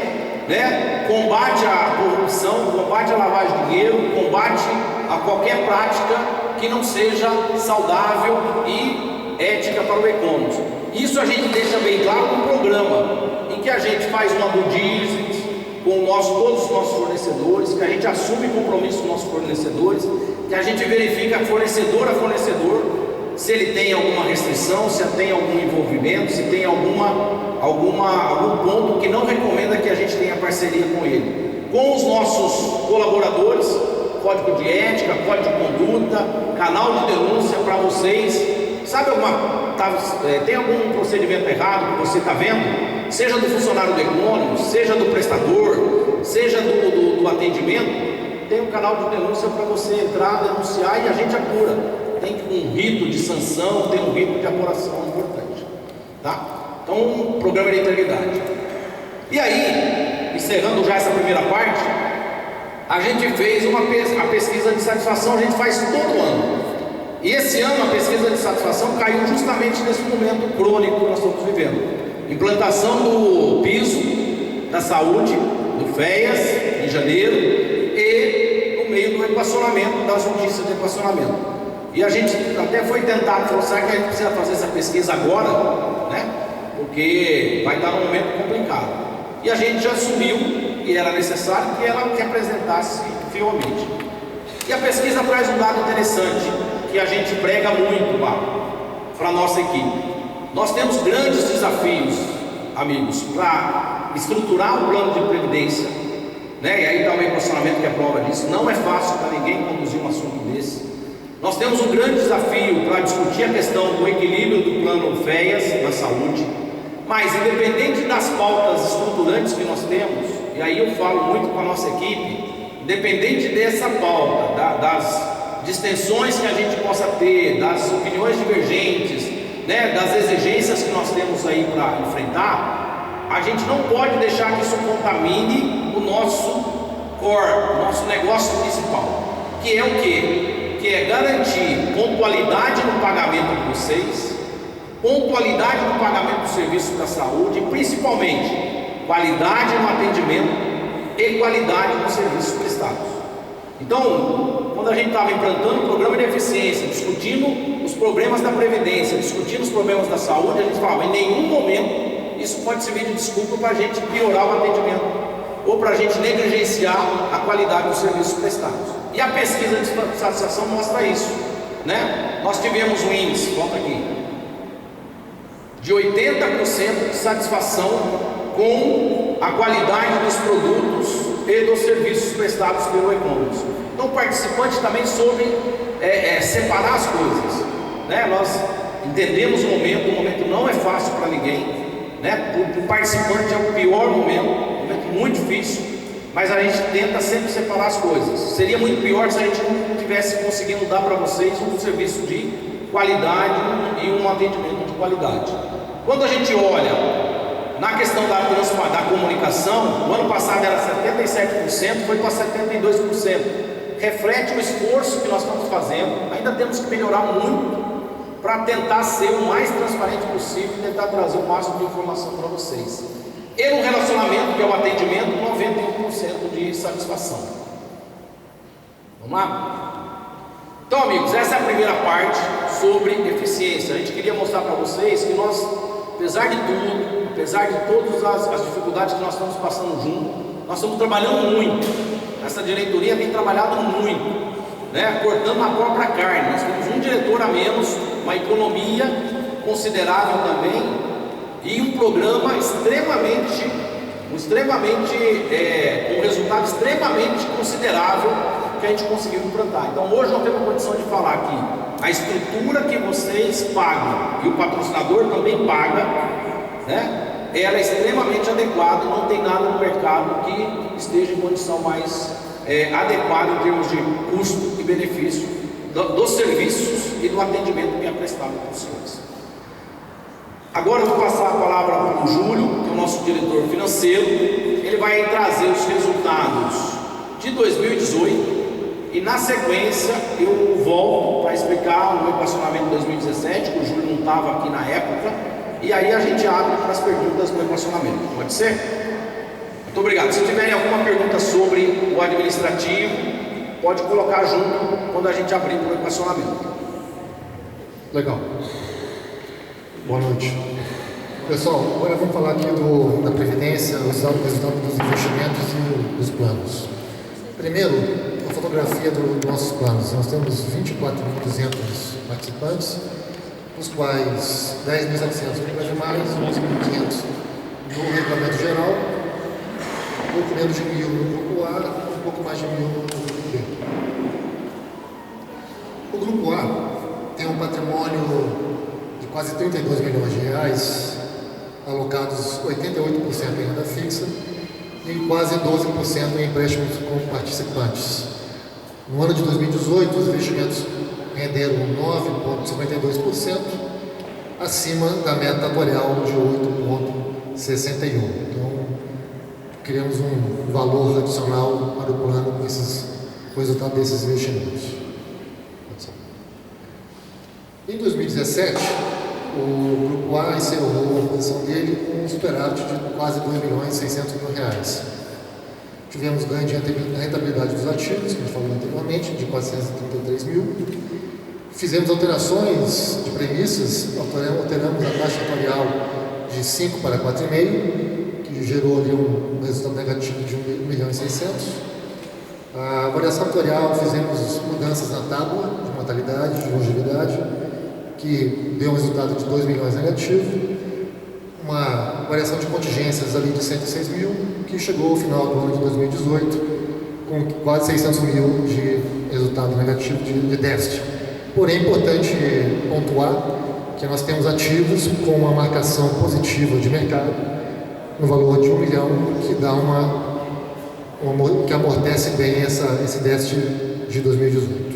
né? Combate à corrupção, combate à lavagem de dinheiro, combate a qualquer prática que não seja saudável e ética para o e-commerce. Isso a gente deixa bem claro no programa, em que a gente faz uma due diligence com todos os nossos fornecedores, que a gente assume compromisso com os nossos fornecedores, que a gente verifica fornecedor a fornecedor, se ele tem alguma restrição, se tem algum envolvimento, se tem algum ponto que não recomenda que a gente tenha parceria com ele. Com os nossos colaboradores, código de ética, código de conduta, canal de denúncia para vocês. Sabe tem algum procedimento errado que você está vendo? Seja do funcionário do e-commerce, seja do prestador, seja do atendimento, tem um canal de denúncia para você entrar, denunciar e a gente apura. Tem um rito de sanção, tem um rito de apuração importante, tá? Então, um programa de integridade. E aí, encerrando já essa primeira parte, a gente fez a pesquisa de satisfação, a gente faz todo ano. E esse ano a pesquisa de satisfação caiu justamente nesse momento crônico que nós estamos vivendo. Implantação do piso da saúde, do FEAS, em janeiro, e no meio do equacionamento, das notícias de equacionamento. E a gente até foi tentar, falou, será que a gente precisa fazer essa pesquisa agora, né? Porque vai estar num momento complicado. E a gente já assumiu que era necessário que ela representasse fielmente. E a pesquisa traz um dado interessante, que a gente prega muito para a nossa equipe. Nós temos grandes desafios, amigos, para estruturar um plano de previdência, né? E aí está o equacionamento que é prova disso. Não é fácil para ninguém conduzir um assunto desse. Nós temos um grande desafio para discutir a questão do equilíbrio do plano FEAS na saúde, mas independente das pautas estruturantes que nós temos, e aí eu falo muito com a nossa equipe, independente dessa pauta, das distensões que a gente possa ter, das opiniões divergentes, né, das exigências que nós temos aí para enfrentar, a gente não pode deixar que isso contamine o nosso core, o nosso negócio principal, que é o quê? Que é garantir pontualidade no pagamento de vocês, pontualidade no pagamento do serviço da saúde e principalmente qualidade no atendimento e qualidade nos serviços prestados. Então, quando a gente estava implantando o programa de eficiência, discutindo os problemas da Previdência, discutindo os problemas da saúde, a gente falava, em nenhum momento isso pode servir de desculpa para a gente piorar o atendimento ou para a gente negligenciar a qualidade dos serviços prestados. E a pesquisa de satisfação mostra isso, né? Nós tivemos um índice, volta aqui, de 80% de satisfação com a qualidade dos produtos e dos serviços prestados pelo e-commerce. Então o participante também soube separar as coisas, né? Nós entendemos o momento não é fácil para ninguém, né? O participante é o pior momento muito difícil, mas a gente tenta sempre separar as coisas. Seria muito pior se a gente não tivesse conseguindo dar para vocês um serviço de qualidade e um atendimento de qualidade. Quando a gente olha na questão da comunicação, o ano passado era 77%, foi para 72%. Reflete o esforço que nós estamos fazendo. Ainda temos que melhorar muito para tentar ser o mais transparente possível e tentar trazer o máximo de informação para vocês. E no relacionamento, que é o atendimento, 91% de satisfação. Vamos lá? Então, amigos, essa é a primeira parte sobre eficiência. A gente queria mostrar para vocês que nós, apesar de tudo, apesar de todas as dificuldades que nós estamos passando junto, nós estamos trabalhando muito. Essa diretoria tem trabalhado muito, né? Cortando na própria carne. Nós temos um diretor a menos, uma economia considerável também, e um programa um resultado extremamente considerável que a gente conseguiu implantar. Então hoje nós temos a condição de falar que a estrutura que vocês pagam e o patrocinador também paga, né, ela é extremamente adequada, não tem nada no mercado que esteja em condição mais adequada em termos de custo e benefício dos serviços e do atendimento que é prestado para os senhores. Agora eu vou passar a palavra para o Júlio, que é o nosso diretor financeiro. Ele vai trazer os resultados de 2018 e na sequência eu volto para explicar o equacionamento de 2017, que o Júlio não estava aqui na época, e aí a gente abre para as perguntas do equacionamento. Pode ser? Muito obrigado. Se tiverem alguma pergunta sobre o administrativo, pode colocar junto quando a gente abrir para o equacionamento. Legal. Boa noite. Pessoal, agora vamos falar aqui da Previdência, o resultado dos investimentos e dos planos. Primeiro, a fotografia dos nossos planos. Nós temos 24.200 participantes, dos quais 10.700 no Brasil Mais, 11.500 no Regulamento Geral, um pouco menos de 1.000 no Grupo A, um pouco mais de 1.000 no Grupo B. O Grupo A tem um patrimônio de quase 32 milhões de reais, alocados 88% em renda fixa e quase 12% em empréstimos com participantes. No ano de 2018, os investimentos renderam 9,52%, acima da meta atuarial de 8,61%. Então, criamos um valor adicional para o plano com o resultado desses investimentos. Em 2017, o Grupo A encerrou a posição dele com um superávit de quase 2.600.000 reais. Tivemos ganho de rentabilidade dos ativos, que a gente falou anteriormente, de 433 mil. Fizemos alterações de premissas, alteramos a taxa atuarial de 5 para 4,5, que gerou ali um resultado negativo de 1.600.000. A variação atuarial, fizemos mudanças na tábua de mortalidade, de longevidade, que deu um resultado de 2 milhões negativo, uma variação de contingências ali de 106 mil, que chegou ao final do ano de 2018 com quase 600 mil de resultado negativo de déficit. Porém, é importante pontuar que nós temos ativos com uma marcação positiva de mercado no valor de 1 milhão, que dá que amortece bem esse déficit de 2018.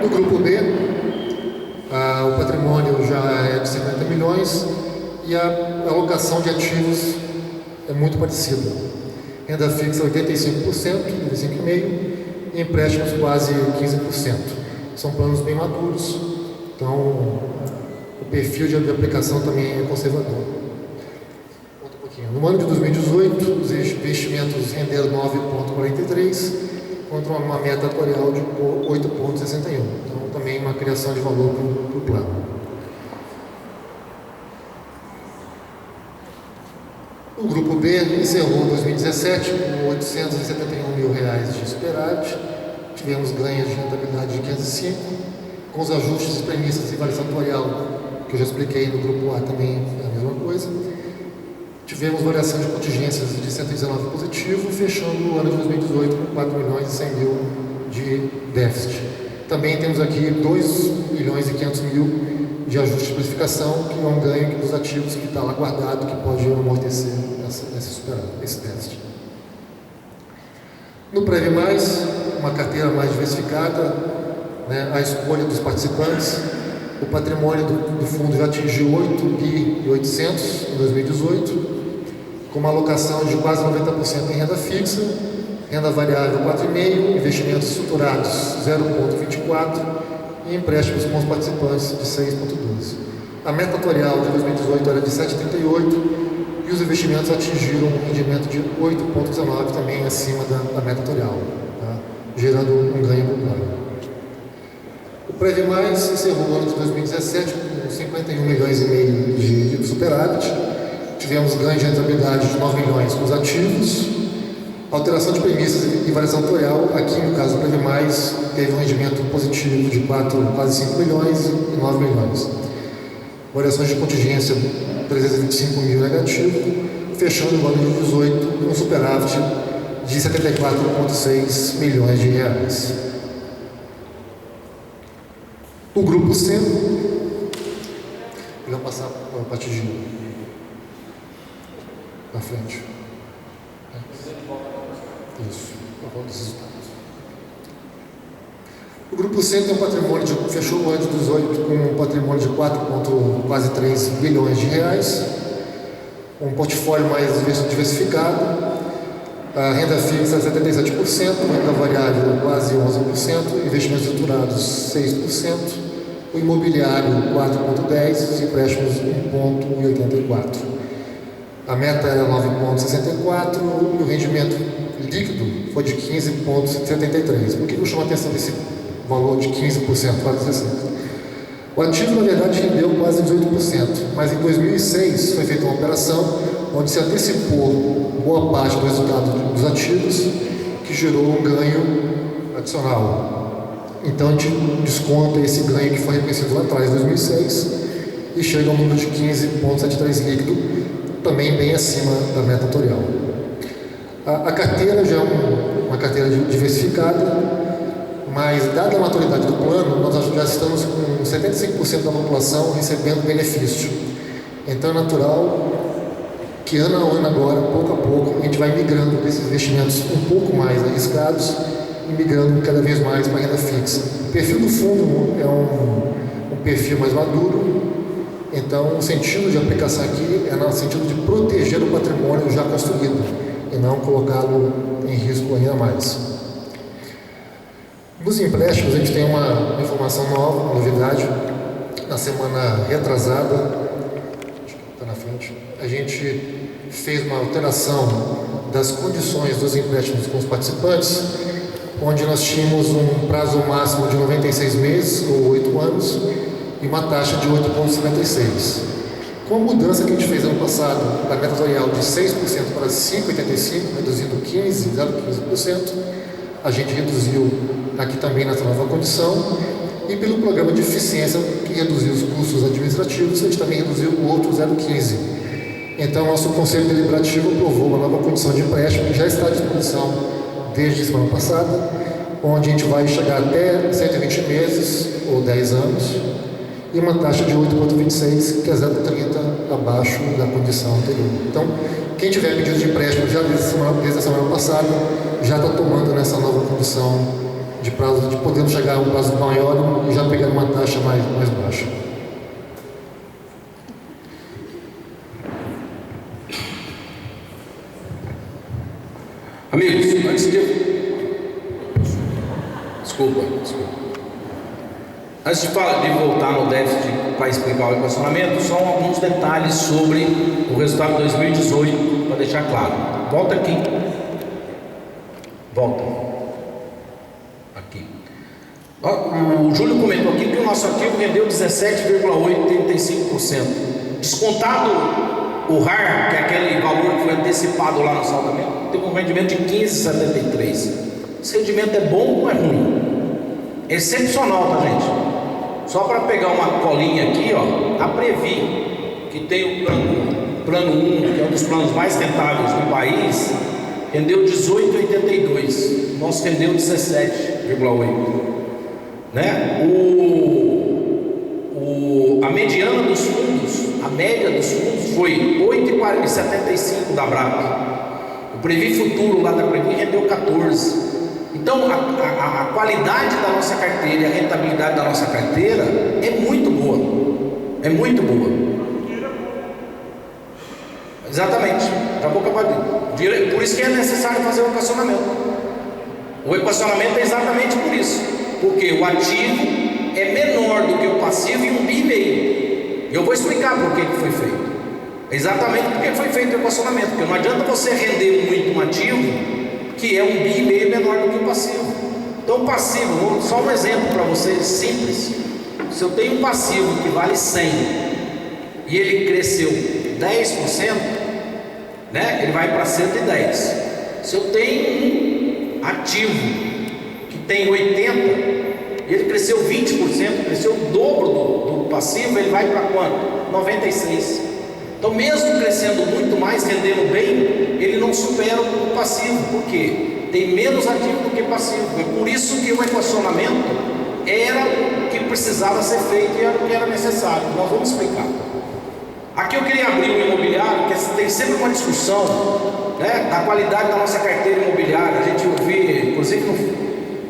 No grupo B, o patrimônio já é de 50 milhões e a alocação de ativos é muito parecida. Renda fixa 85%, 25,5%, e empréstimos quase 15%. São planos bem maduros, então o perfil de aplicação também é conservador. Volta um pouquinho. No ano de 2018, os investimentos renderam 9,43, contra uma meta atuarial de 8,61. Então, também uma criação de valor para o plano. O grupo B encerrou 2017 com R$ 871 mil de superávit. Tivemos ganhos de rentabilidade de 505, com os ajustes de premissas e variação atuarial, que eu já expliquei no grupo A também é a mesma coisa. Tivemos variação de contingências de 119 positivo, fechando o ano de 2018 com 4 milhões e 100 mil de déficit. Também temos aqui 2 milhões e 500 mil de ajuste de precificação, que é um ganho dos ativos que está lá guardado, que pode amortecer esse déficit. No Prev Mais, uma carteira mais diversificada, né, a escolha dos participantes, o patrimônio do fundo já atingiu 8.800 em 2018, com uma alocação de quase 90% em renda fixa, renda variável 4,5%, investimentos estruturados 0,24% e empréstimos com os participantes de 6,12%. A meta atuarial de 2018 era de 7,38% e os investimentos atingiram um rendimento de 8,19%, também acima da meta atuarial, tá? Gerando um ganho para o plano. O Prev Mais encerrou o ano de 2017 com 51 milhões e meio de superávit. Tivemos ganho de rentabilidade de 9 milhões com os ativos, alteração de premissas e variação atuarial. Aqui, no caso do Prev Mais, teve um rendimento positivo de quase 5 milhões e 9 milhões. Variações de contingência, 325 mil negativo, fechando o ano de 2018 com um superávit de 74,6 milhões de reais. O grupo C, vou passar para a parte de na frente. Isso, eu volto dos resultados. O grupo C tem um patrimônio fechou o ano de 2018 com um patrimônio de quase 3 bilhões de reais, um portfólio mais diversificado, a renda fixa 77%, renda variável quase 11%, investimentos estruturados 6%, o imobiliário 4,10% e empréstimos 1,84%. A meta era 9,64% e o rendimento líquido foi de 15,73%. Por que eu chamo a atenção desse valor de 15%, quase 60%? O ativo, na verdade, rendeu quase 18%, mas em 2006 foi feita uma operação onde se antecipou boa parte do resultado dos ativos, que gerou um ganho adicional. Então, a gente desconta esse ganho que foi reconhecido lá atrás, em 2006, e chega ao número de 15,73 líquido, também bem acima da meta atuarial. A carteira já é uma carteira diversificada, mas, dada a maturidade do plano, nós já estamos com 75% da população recebendo benefício. Então, é natural que, ano a ano agora, pouco a pouco, a gente vai migrando desses investimentos um pouco mais arriscados e migrando cada vez mais para a renda fixa. O perfil do fundo é um perfil mais maduro, então o sentido de aplicação aqui é no sentido de proteger o patrimônio já construído e não colocá-lo em risco ainda mais. Nos empréstimos, a gente tem uma informação nova, uma novidade. Na semana retrasada, está na frente, a gente fez uma alteração das condições dos empréstimos com os participantes, onde nós tínhamos um prazo máximo de 96 meses, ou 8 anos, e uma taxa de 8,56. Com a mudança que a gente fez ano passado, da meta atuarial de 6% para 5,85%, reduzindo 0,15%, a gente reduziu aqui também nessa nova condição, e pelo programa de eficiência, que reduziu os custos administrativos, a gente também reduziu o outro 0,15%. Então, nosso Conselho Deliberativo aprovou uma nova condição de empréstimo, que já está à disposição desde a semana passada, onde a gente vai chegar até 120 meses, ou 10 anos, e uma taxa de 8,26, que é 0,30 abaixo da condição anterior. Então, quem tiver pedido de empréstimo já desde a semana passada, já está tomando nessa nova condição de prazo, de podendo chegar a um prazo maior e já pegar uma taxa mais baixa. Amigos, antes de... Desculpa. Antes de voltar no déficit para explicar o equacionamento, só alguns detalhes sobre o resultado de 2018, para deixar claro. Volta aqui. Volta. Aqui. O Júlio comentou aqui que o nosso ativo rendeu 17,835%. Descontado o RAR, que é aquele valor que foi antecipado lá no saldamento, teve um rendimento de 15,73%. Esse rendimento é bom ou é ruim? É excepcional, tá, gente? Só para pegar uma colinha aqui, ó, a Previ, que tem o plano 1, que é um dos planos mais rentáveis do país, rendeu 18,82. Nosso rendeu 17,8. Né? A mediana dos fundos, a média dos fundos foi 8,75 da BRAP. O Previ Futuro lá da Previ rendeu 14. Então a qualidade da nossa carteira e a rentabilidade da nossa carteira é muito boa. É muito boa. Exatamente. Por isso que é necessário fazer o equacionamento. O equacionamento é exatamente por isso. Porque o ativo é menor do que o passivo em 1,5 bi. Eu vou explicar por que foi feito. Exatamente porque foi feito o equacionamento. Porque não adianta você render muito um ativo que é 1,5 bi menor do que o passivo. Então o passivo, só um exemplo para vocês simples. Se eu tenho um passivo que vale 100 e ele cresceu 10%, né, ele vai para 110. Se eu tenho um ativo que tem 80 e ele cresceu 20%, cresceu o dobro do passivo, ele vai para quanto? 96. Então mesmo crescendo muito mais, rendendo bem, ele não supera o passivo. Por quê? Tem menos ativo do que passivo. É por isso que o equacionamento era o que precisava ser feito e era o que era necessário. Nós vamos explicar. Aqui eu queria abrir o imobiliário, porque tem sempre uma discussão, né, da qualidade da nossa carteira imobiliária. A gente ouve, inclusive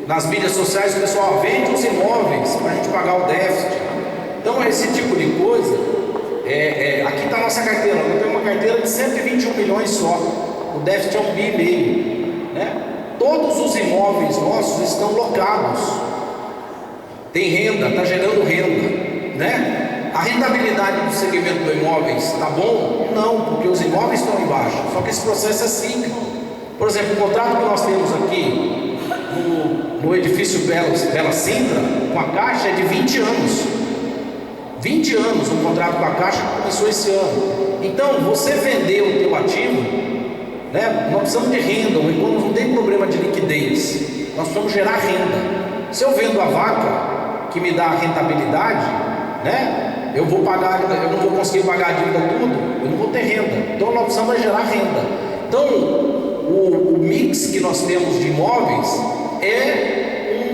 nas mídias sociais, o pessoal vende os imóveis para a gente pagar o déficit. Então esse tipo de coisa. Aqui está a nossa carteira. Eu tenho uma carteira de 121 milhões só. O déficit é 1,5 bi, né? Todos os imóveis nossos estão locados. Tem renda, está gerando renda, né? A rentabilidade do segmento do imóveis está bom? Não, porque os imóveis estão embaixo. Só que esse processo é cíclico. Por exemplo, o contrato que nós temos aqui no edifício Bela Sintra com a Caixa é de 20 anos. 20 anos um contrato com a Caixa que começou esse ano. Então, você vender o teu ativo, né, nós precisamos de renda. O e-commerce não tem problema de liquidez. Nós precisamos gerar renda. Se eu vendo a vaca, que me dá a rentabilidade, né, eu não vou conseguir pagar a dívida tudo, eu não vou ter renda. Então, nós precisamos gerar renda. Então, o mix que nós temos de imóveis é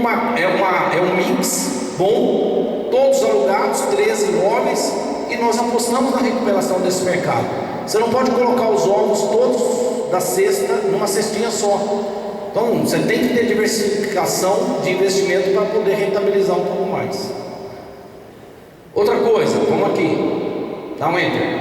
um mix bom. Todos alugados, 13 imóveis, e nós apostamos na recuperação desse mercado. Você não pode colocar os ovos todos da cesta numa cestinha só. Então você tem que ter diversificação de investimento para poder rentabilizar um pouco mais. Outra coisa, vamos aqui, dá um enter.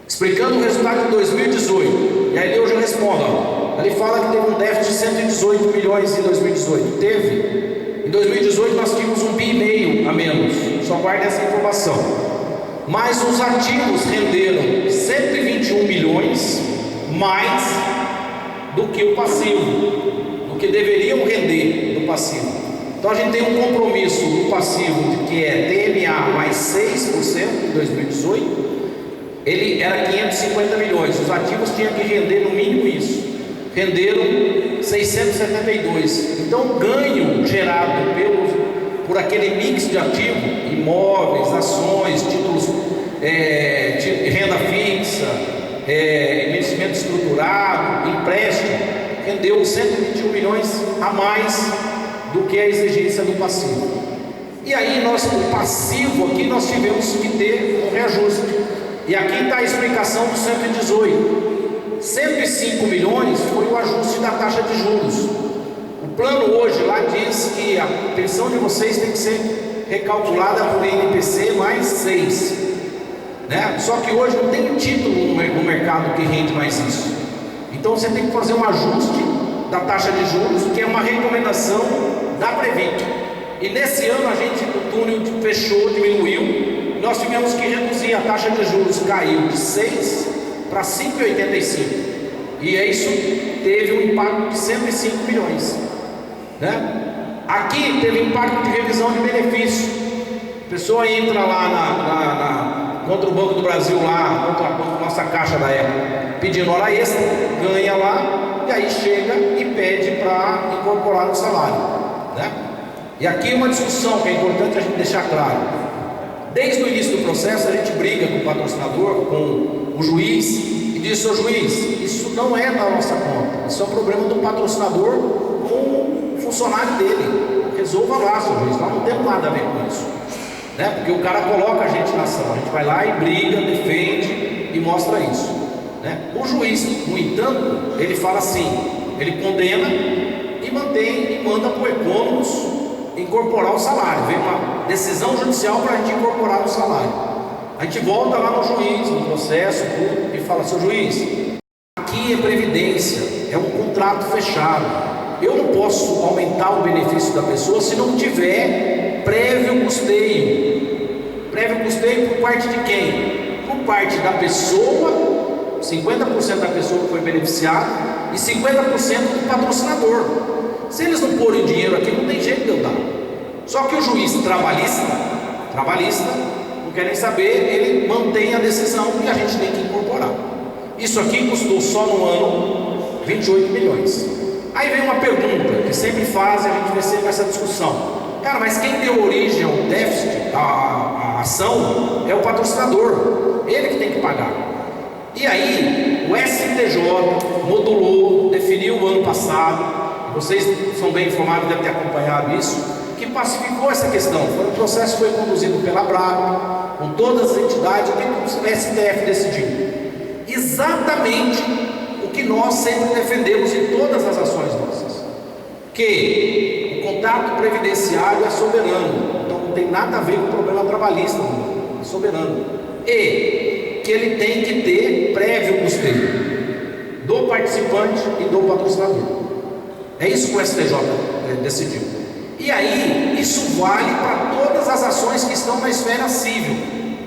Explicando o resultado de 2018. E aí eu já respondo, ó. Ele fala que teve um déficit de 118 milhões em 2018. Teve. Em 2018 nós tínhamos 1,5 bi a menos, só guarde essa informação. Mas os ativos renderam 121 milhões mais do que o passivo, do que deveriam render do passivo. Então a gente tem um compromisso do passivo que é TMA mais 6% em 2018, ele era 550 milhões, os ativos tinham que render no mínimo isso. Renderam 672. Então o ganho gerado por aquele mix de ativo, imóveis, ações, títulos, renda fixa, investimento estruturado, empréstimo, rendeu 121 milhões a mais do que a exigência do passivo. E aí o passivo aqui nós tivemos que ter um reajuste. E aqui está a explicação do 118. 105 milhões foi o ajuste da taxa de juros. O plano hoje lá diz que a pensão de vocês tem que ser recalculada por INPC mais 6, né? Só que hoje não tem título no mercado que rende mais isso. Então você tem que fazer um ajuste da taxa de juros, que é uma recomendação da Previ. E nesse ano o túnel fechou, diminuiu. Nós tivemos que reduzir, a taxa de juros caiu de 6 para 5,85. E isso teve um impacto de 105 milhões. Né? Aqui teve impacto de revisão de benefício. A pessoa entra lá contra o Banco do Brasil, lá, contra a nossa caixa da época, pedindo hora extra, ganha lá, e aí chega e pede para incorporar no salário. Né? E aqui uma discussão que é importante a gente deixar claro. Desde o início do processo a gente briga com o patrocinador, com o juiz, e diz: seu juiz, isso não é da nossa conta, isso é um problema do patrocinador com o funcionário dele. Resolva lá, seu juiz, nós não temos nada a ver com isso. Né? Porque o cara coloca a gente na ação, a gente vai lá e briga, defende e mostra isso. Né? O juiz, no entanto, ele fala assim, ele condena e mantém e manda para o Economos incorporar o salário. Vem uma decisão judicial para a gente incorporar o salário. A gente volta lá no juiz, no processo, tudo, e fala: seu juiz, aqui é previdência, é um contrato fechado, eu não posso aumentar o benefício da pessoa se não tiver prévio custeio. Prévio custeio por parte de quem? Por parte da pessoa, 50% da pessoa que foi beneficiada e 50% do patrocinador. Se eles não porem dinheiro aqui, não tem jeito de eu dar. Só que o juiz trabalhista, não quer nem saber, ele mantém a decisão e a gente tem que incorporar. Isso aqui custou só no ano 28 milhões. Aí vem uma pergunta que sempre fazem, a gente vê sempre essa discussão: cara, mas quem deu origem ao déficit, à ação, é o patrocinador, ele que tem que pagar. E aí o STJ modulou, definiu o ano passado, vocês são bem informados, devem ter acompanhado isso, que pacificou essa questão. O processo foi conduzido pela Abrape, com todas as entidades, o que o STF decidiu? Exatamente o que nós sempre defendemos em todas as ações nossas, que o contrato previdenciário é soberano, então não tem nada a ver com o problema trabalhista, é soberano, e que ele tem que ter prévio custeio do participante e do patrocinador. É isso que o STJ decidiu. E aí, isso vale para todas as ações que estão na esfera civil.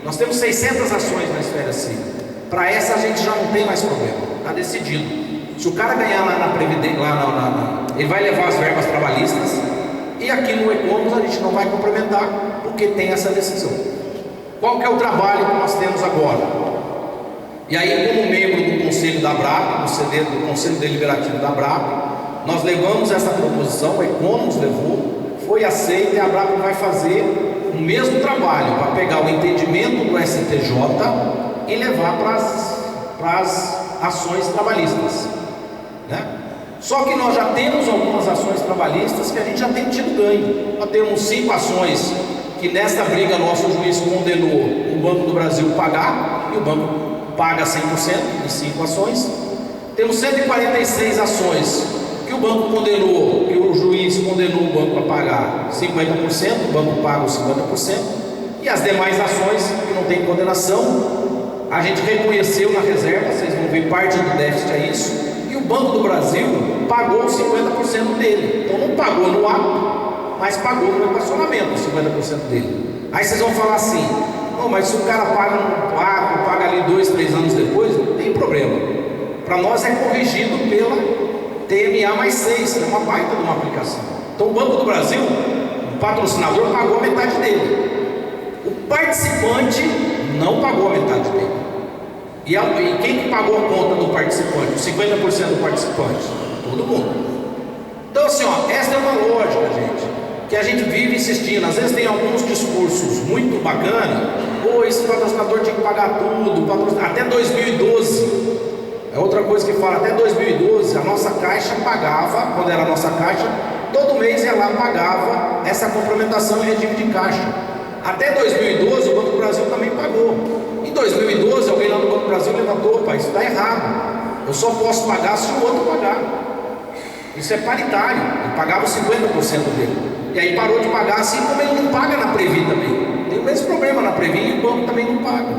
Nós temos 600 ações na esfera civil. Para essa a gente já não tem mais problema, está decidido. Se o cara ganhar lá na Previdência, ele vai levar as verbas trabalhistas, e aqui no Economos a gente não vai complementar, porque tem essa decisão. Qual que é o trabalho que nós temos agora? E aí, como membro do Conselho da Abrape, do Conselho Deliberativo da Abrape, nós levamos essa proposição, o Economos levou, foi aceita, e a Abrape vai fazer o mesmo trabalho, para pegar o entendimento do STJ e levar para as ações trabalhistas. Né? Só que nós já temos algumas ações trabalhistas que a gente já tem tido ganho. Nós temos 5 ações que nesta briga nossa o juiz condenou o Banco do Brasil pagar, e o banco paga 100% em 5 ações. Temos 146 ações que o banco condenou, que o juiz condenou o banco a pagar 50%, o banco paga os 50%, e as demais ações que não tem condenação, a gente reconheceu na reserva, vocês vão ver parte do déficit é isso, e o Banco do Brasil pagou 50% dele. Então não pagou no ato, mas pagou no equacionamento 50% dele. Aí vocês vão falar assim: não, mas se o cara paga no ato, paga ali 2, 3 anos depois, não tem problema. Para nós é corrigido pela TMA mais 6, que é uma baita de uma aplicação. Então o Banco do Brasil, o patrocinador, pagou a metade dele. O participante não pagou a metade dele. E quem que pagou a conta do participante? 50% do participante? Todo mundo. Então assim, essa é uma lógica, gente, que a gente vive insistindo. Às vezes tem alguns discursos muito bacanas: esse patrocinador tinha que pagar tudo, até 2012. É outra coisa que fala, até 2012 a nossa caixa pagava, quando era a nossa caixa, todo mês ia lá, pagava essa complementação em regime de caixa. Até 2012 o Banco do Brasil também pagou. Em 2012 alguém lá no Banco do Brasil levantou: opa, isso está errado, eu só posso pagar se o outro pagar. Isso é paritário, ele pagava 50% dele, e aí parou de pagar, assim como ele não paga na Previ também. Tem o mesmo problema na Previ e o banco também não paga.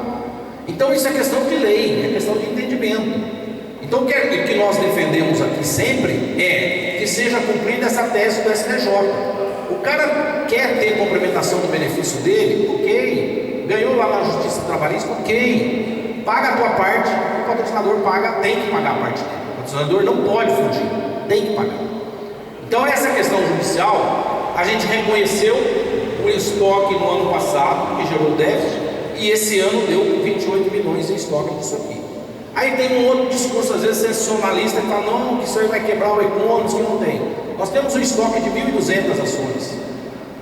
Então isso é questão de lei, é questão de entendimento. Então, o que nós defendemos aqui sempre é que seja cumprida essa tese do STJ. O cara quer ter complementação do benefício dele, ok. Ganhou lá na Justiça Trabalhista, ok. Paga a tua parte, o patrocinador paga, tem que pagar a parte dele. O patrocinador não pode fugir, tem que pagar. Então, essa questão judicial, a gente reconheceu o estoque no ano passado, que gerou déficit, e esse ano deu 28 milhões em estoque disso aqui. Aí tem um outro discurso, às vezes sensacionalista, que fala, não, que isso aí vai quebrar o e-commerce, que não tem. Nós temos um estoque de 1.200 ações.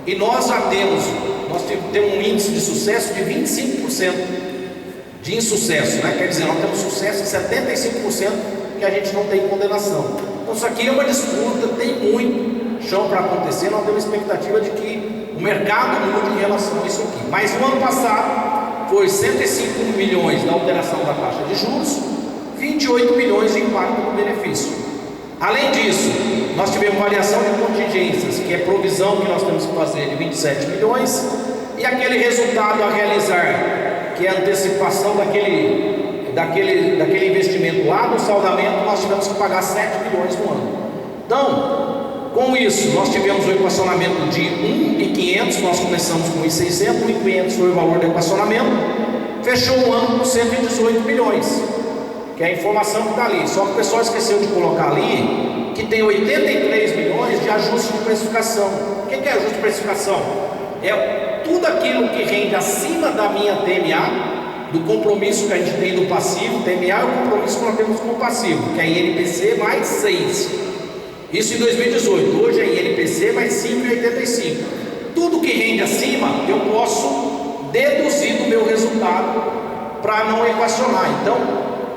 E nós já temos um índice de sucesso de 25% de insucesso, né? Quer dizer, nós temos sucesso em 75% que a gente não tem condenação. Então isso aqui é uma disputa, tem muito chão para acontecer, nós temos expectativa de que o mercado mude em relação a isso aqui. Mas no ano passado foi 105 milhões da alteração da taxa de juros, 28 milhões de impacto no benefício. Além disso, nós tivemos variação de contingências, que é provisão que nós temos que fazer de 27 milhões, e aquele resultado a realizar, que é a antecipação daquele investimento lá no saldamento, nós tivemos que pagar 7 milhões no ano. Então, com isso, nós tivemos um equacionamento de 1.500, nós começamos com 1.600, 1.500 foi o valor do equacionamento, fechou o ano com 118 milhões, que é a informação que está ali. Só que o pessoal esqueceu de colocar ali que tem 83 milhões de ajuste de precificação. O que é ajuste de precificação? É tudo aquilo que rende acima da minha TMA, do compromisso que a gente tem do passivo. TMA é o compromisso que nós temos com o passivo, que é INPC mais 6. Isso em 2018, hoje é INPC mais 5,85. Tudo que rende acima, eu posso deduzir do meu resultado para não equacionar. Então,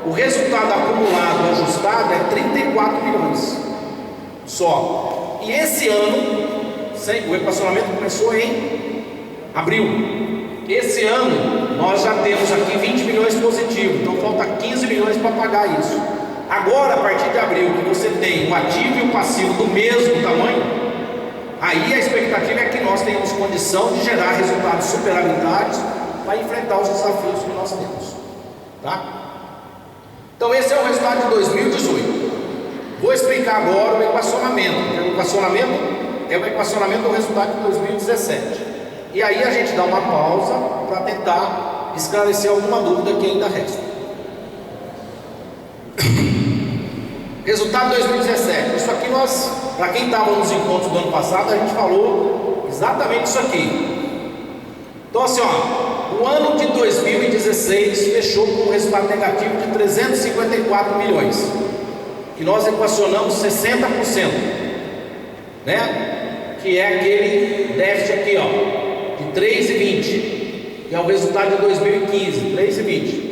o resultado acumulado ajustado é 34 milhões só. E esse ano, o equacionamento começou em abril. Esse ano, nós já temos aqui 20 milhões positivos, então falta 15 milhões para pagar isso. Agora, a partir de abril, que você tem o ativo e o passivo do mesmo tamanho, aí a expectativa é que nós tenhamos condição de gerar resultados superavitários para enfrentar os desafios que nós temos. Tá? Então, esse é o resultado de 2018. Vou explicar agora o equacionamento, porque o equacionamento é o equacionamento do resultado de 2017. E aí a gente dá uma pausa para tentar esclarecer alguma dúvida que ainda resta. Resultado de 2017. Isso aqui nós, para quem estava nos encontros do ano passado, a gente falou exatamente isso aqui. Então assim, ó, o ano de 2016 fechou com um resultado negativo de 354 milhões. Que nós equacionamos 60%, né? Que é aquele déficit aqui, ó, de 3,20, que é o resultado de 2015, 3,20.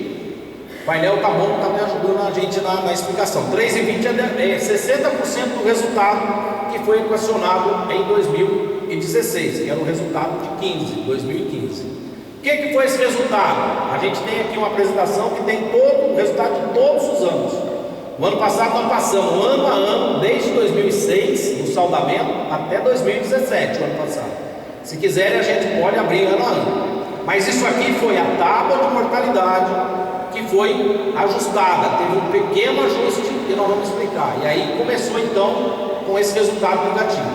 O painel está bom, está me ajudando a gente na explicação. 3,20 é 60% do resultado que foi equacionado em 2016, que era o resultado de 2015. O que foi esse resultado? A gente tem aqui uma apresentação que tem todo o resultado de todos os anos. O ano passado nós passamos ano a ano, desde 2006, no saldamento, até 2017, o ano passado. Se quiserem, a gente pode abrir ano a ano. Mas isso aqui foi a tábua de mortalidade que foi ajustada, teve um pequeno ajuste que nós vamos explicar. E aí começou então com esse resultado negativo.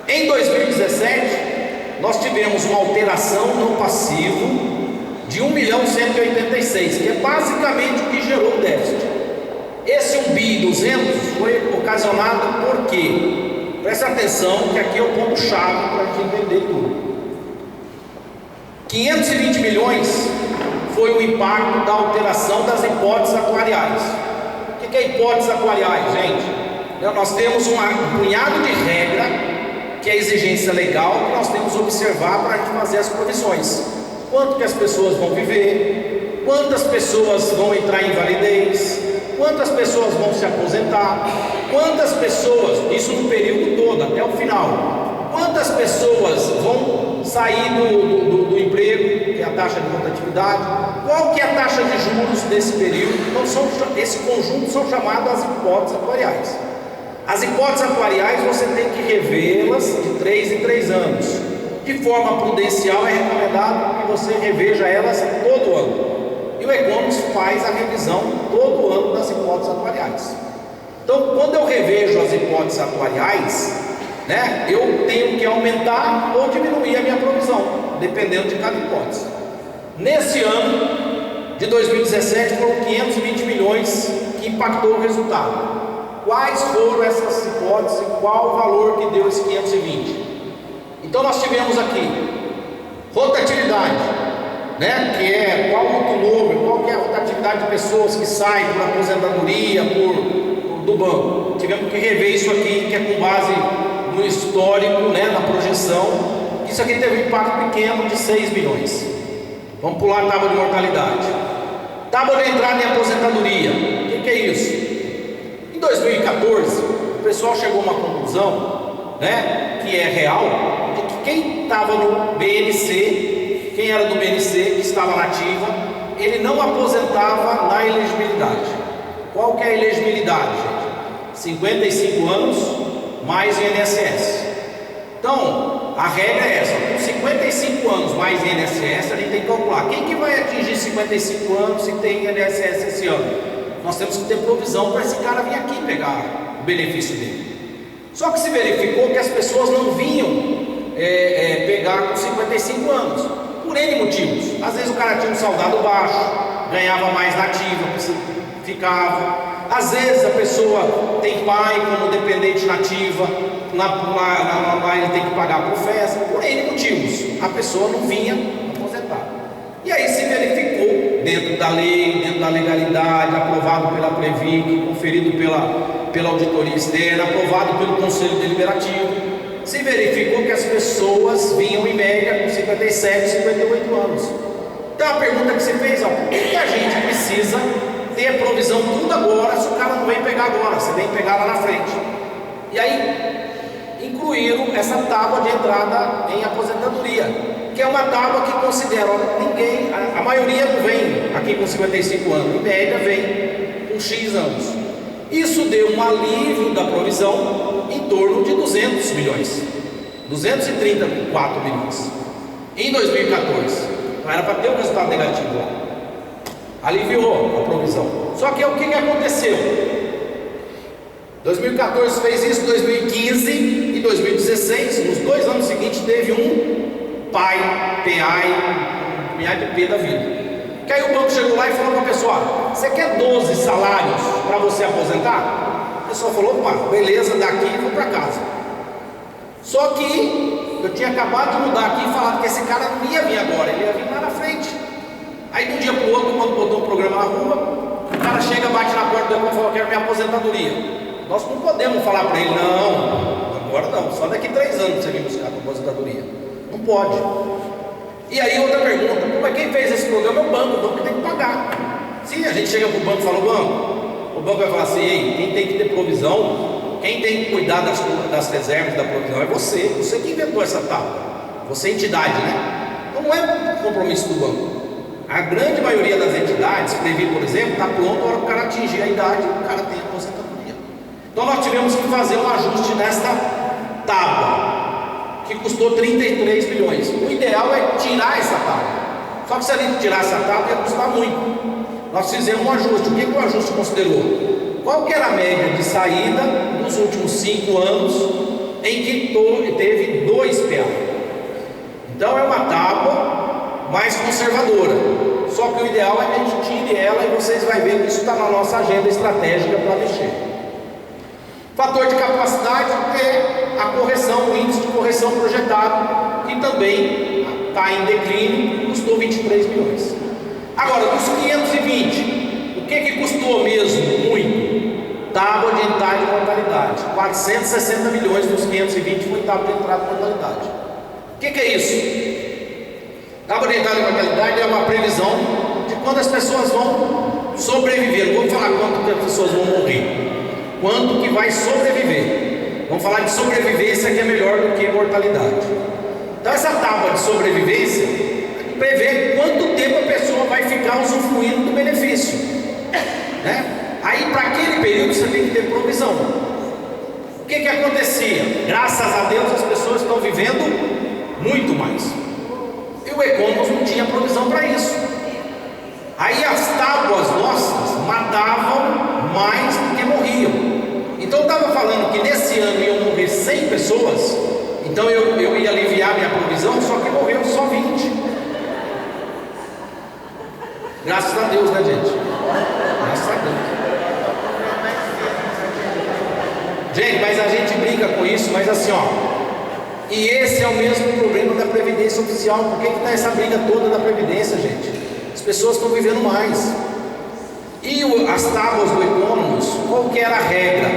Em 2017, nós tivemos uma alteração no passivo de 1.186.000, que é basicamente o que gerou o déficit. Esse 1.200 foi ocasionado por quê? Presta atenção que aqui é o ponto-chave para a gente entender tudo. 520 milhões foi o impacto da alteração das hipóteses atuariais. O que é hipóteses atuariais, gente? Nós temos um punhado de regra, que é a exigência legal, que nós temos que observar para a gente fazer as provisões. Quanto que as pessoas vão viver, quantas pessoas vão entrar em invalidez, quantas pessoas vão se aposentar, quantas pessoas, isso no período todo, até o final, quantas pessoas vão sair do emprego, que é a taxa de rotatividade, qual que é a taxa de juros desse período. Então, esse conjunto são chamadas as hipóteses atuariais. As hipóteses atuariais você tem que revê-las de 3 em 3 anos. De forma prudencial é recomendado que você reveja elas todo ano. E o Economos faz a revisão todo ano das hipóteses atuariais. Então, quando eu revejo as hipóteses atuariais, né, eu tenho que aumentar ou diminuir a minha provisão, dependendo de cada hipótese. Nesse ano de 2017 foram 520 milhões que impactou o resultado. Quais foram essas hipóteses e qual o valor que deu esse 520? Então nós tivemos aqui rotatividade, né, que é qual o turnover, qual que é a rotatividade de pessoas que saem por aposentadoria, do banco. Tivemos que rever isso aqui, que é com base no histórico, né, na projeção. Isso aqui teve um impacto pequeno de 6 milhões. Vamos pular a tábua de mortalidade. Tábua de entrada em aposentadoria. O que é isso? Em 2014, o pessoal chegou a uma conclusão, né, que é real, de que quem estava no BNC, quem era do BNC, que estava na ativa, ele não aposentava na elegibilidade. Qual que é a elegibilidade, gente? 55 anos mais INSS. Então, a regra é essa: com 55 anos mais INSS, a gente tem que calcular quem que vai atingir 55 anos se tem INSS esse ano. Nós temos que ter provisão para esse cara vir aqui pegar o benefício dele. Só que se verificou que as pessoas não vinham pegar com 55 anos, por N motivos. Às vezes o cara tinha um saudado baixo, ganhava mais na ativa, ficava. Às vezes a pessoa tem pai como dependente na ativa, lá ele tem que pagar por festa, por N motivos. A pessoa não vinha aposentar. E aí se verificou, dentro da lei, dentro da legalidade, aprovado pela Previc, conferido pela auditoria externa, aprovado pelo Conselho Deliberativo, se verificou que as pessoas vinham em média com 57, 58 anos. Então a pergunta que você fez, por que a gente precisa ter a provisão tudo agora, se o cara não vem pegar agora, você vem pegar lá na frente? E aí incluíram essa tábua de entrada em aposentadoria, que é uma tábua que considera, ninguém, a maioria não vem aqui com 55 anos, em média vem com X anos. Isso deu um alívio da provisão em torno de 200 milhões, 234 milhões em 2014. Não era para ter um resultado negativo lá, aliviou a provisão. Só que o que aconteceu? 2014 fez isso, 2015 e 2016, nos 2 anos seguintes teve um PAI da vida. Que aí o banco chegou lá e falou para a pessoa: você quer 12 salários para você aposentar? A pessoa falou: opa, beleza, daqui e vou para casa. Só que eu tinha acabado de mudar aqui e falar que esse cara não ia vir agora, ele ia vir lá na frente. Aí de um dia para o outro, quando botou um programa na rua, o cara chega, bate na porta do banco e fala: eu quero minha aposentadoria. Nós não podemos falar para ele: não, agora não, só daqui 3 anos você vem buscar a aposentadoria. Não pode. E aí outra pergunta: mas quem fez esse programa é o banco tem que pagar. Se a gente chega para o banco e fala: o banco vai falar assim: ei, quem tem que ter provisão, quem tem que cuidar das reservas da provisão é você que inventou essa tábua, você é entidade, né? Então não é compromisso do banco. A grande maioria das entidades, Previ, por exemplo, está pronto, a hora que o cara atingir a idade, o cara tem aposentadoria. Então nós tivemos que fazer um ajuste nesta tábua, que custou 33 milhões. O ideal é tirar essa tábua. Só que se a gente tirar essa tábua ia custar muito. Nós fizemos um ajuste. O que o ajuste considerou? Qual que era a média de saída nos últimos 5 anos em que teve 2 PA? Então é uma tábua mais conservadora. Só que o ideal é que a gente tire ela e vocês vão ver que isso está na nossa agenda estratégica para mexer. Fator de capacidade é a correção, o índice de correção projetado, que também está em declínio, custou 23 milhões. Agora, dos 520, o que custou mesmo muito? Tábua de entrada e mortalidade. 460 milhões dos 520 foi tábua de entrada e mortalidade. O que é isso? Tábua de entrada e mortalidade é uma previsão de quando as pessoas vão sobreviver. Não vamos falar quanto que as pessoas vão morrer, quanto que vai sobreviver. Vamos falar de sobrevivência, que é melhor do que mortalidade. Então essa tábua de sobrevivência prevê quanto tempo a pessoa vai ficar usufruindo do benefício, né? Aí para aquele período você tem que ter provisão. O que acontecia? Graças a Deus as pessoas estão vivendo muito mais. E o Economos não tinha provisão para isso. Aí as tábuas nossas matavam mais do que morriam. Então eu estava falando que nesse ano iam morrer 100 pessoas, então eu ia aliviar minha provisão, só que morreu só 20. Graças a Deus, né, gente? Graças a Deus. Gente, mas a gente brinca com isso, mas assim, ó. E esse é o mesmo problema da Previdência Oficial. Por que está essa briga toda da Previdência, gente? As pessoas estão vivendo mais. E as tábuas do Economos, qual que era a regra?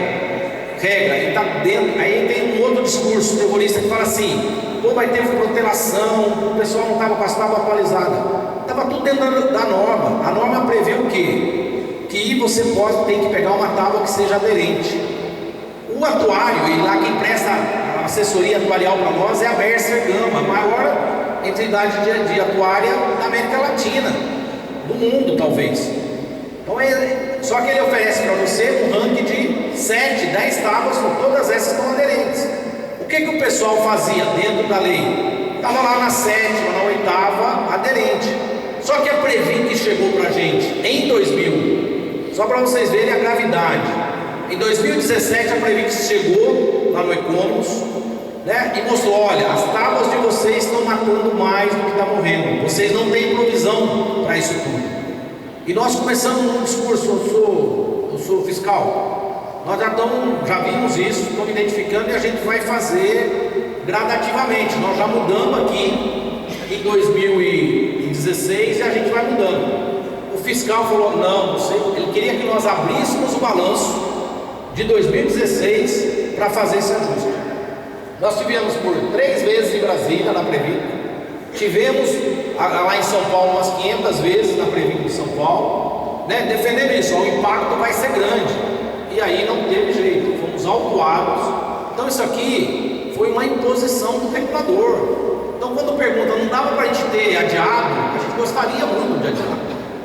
E está dentro. Aí tem um outro discurso terrorista que fala assim: pô, vai ter protelação, o pessoal não estava com as tábuas atualizadas. Estava tudo dentro da norma. A norma prevê o quê? Que você tem que pegar uma tábua que seja aderente. O atuário, e lá quem presta a assessoria atuarial para nós é a Mercer Gama, a maior entidade de atuária da América Latina, do mundo talvez. Então só que ele oferece para você um ranking de 7, 10 tábuas, todas essas estão aderentes. O que o pessoal fazia dentro da lei? Estava lá na 7ª, na 8ª, aderente. Só que a Previc chegou para a gente em 2000, só para vocês verem a gravidade. Em 2017 a Previc chegou lá no Economos, né, e mostrou: olha, as tábuas de vocês estão matando mais do que está morrendo, vocês não têm provisão para isso tudo. E nós começamos um discurso: eu sou fiscal, nós já vimos isso, estamos identificando, e a gente vai fazer gradativamente. Nós já mudamos aqui em 2016 e a gente vai mudando. O fiscal falou: não, ele queria que nós abríssemos o balanço de 2016 para fazer esse ajuste. Nós tivemos por 3 vezes em Brasília, na Previc, tivemos lá em São Paulo umas 500 vezes na Previc de São Paulo, né, defendendo isso: o impacto vai ser grande. E aí não teve jeito, fomos autuados. Então isso aqui foi uma imposição do regulador. Então quando pergunta, não dava para a gente ter adiado, a gente gostaria muito de adiar.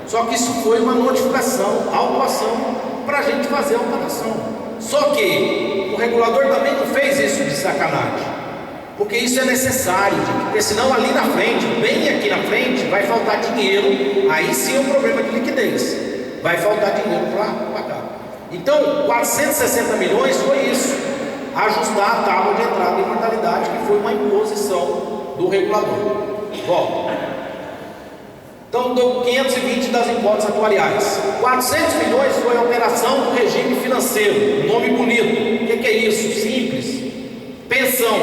Só que isso foi uma notificação, autuação, para a gente fazer a alteração. Só que o regulador também não fez isso de sacanagem, porque isso é necessário, gente, porque senão ali na frente, bem aqui na frente, vai faltar dinheiro. Aí sim é um problema de liquidez, vai faltar dinheiro para pagar. Então 460 milhões foi isso, ajustar a tábua de entrada em mortalidade, que foi uma imposição do regulador. Volta. Então deu 520 das hipóteses atuariais. 400 milhões foi a alteração do regime financeiro, nome bonito. O que é isso? Simples. Pensão,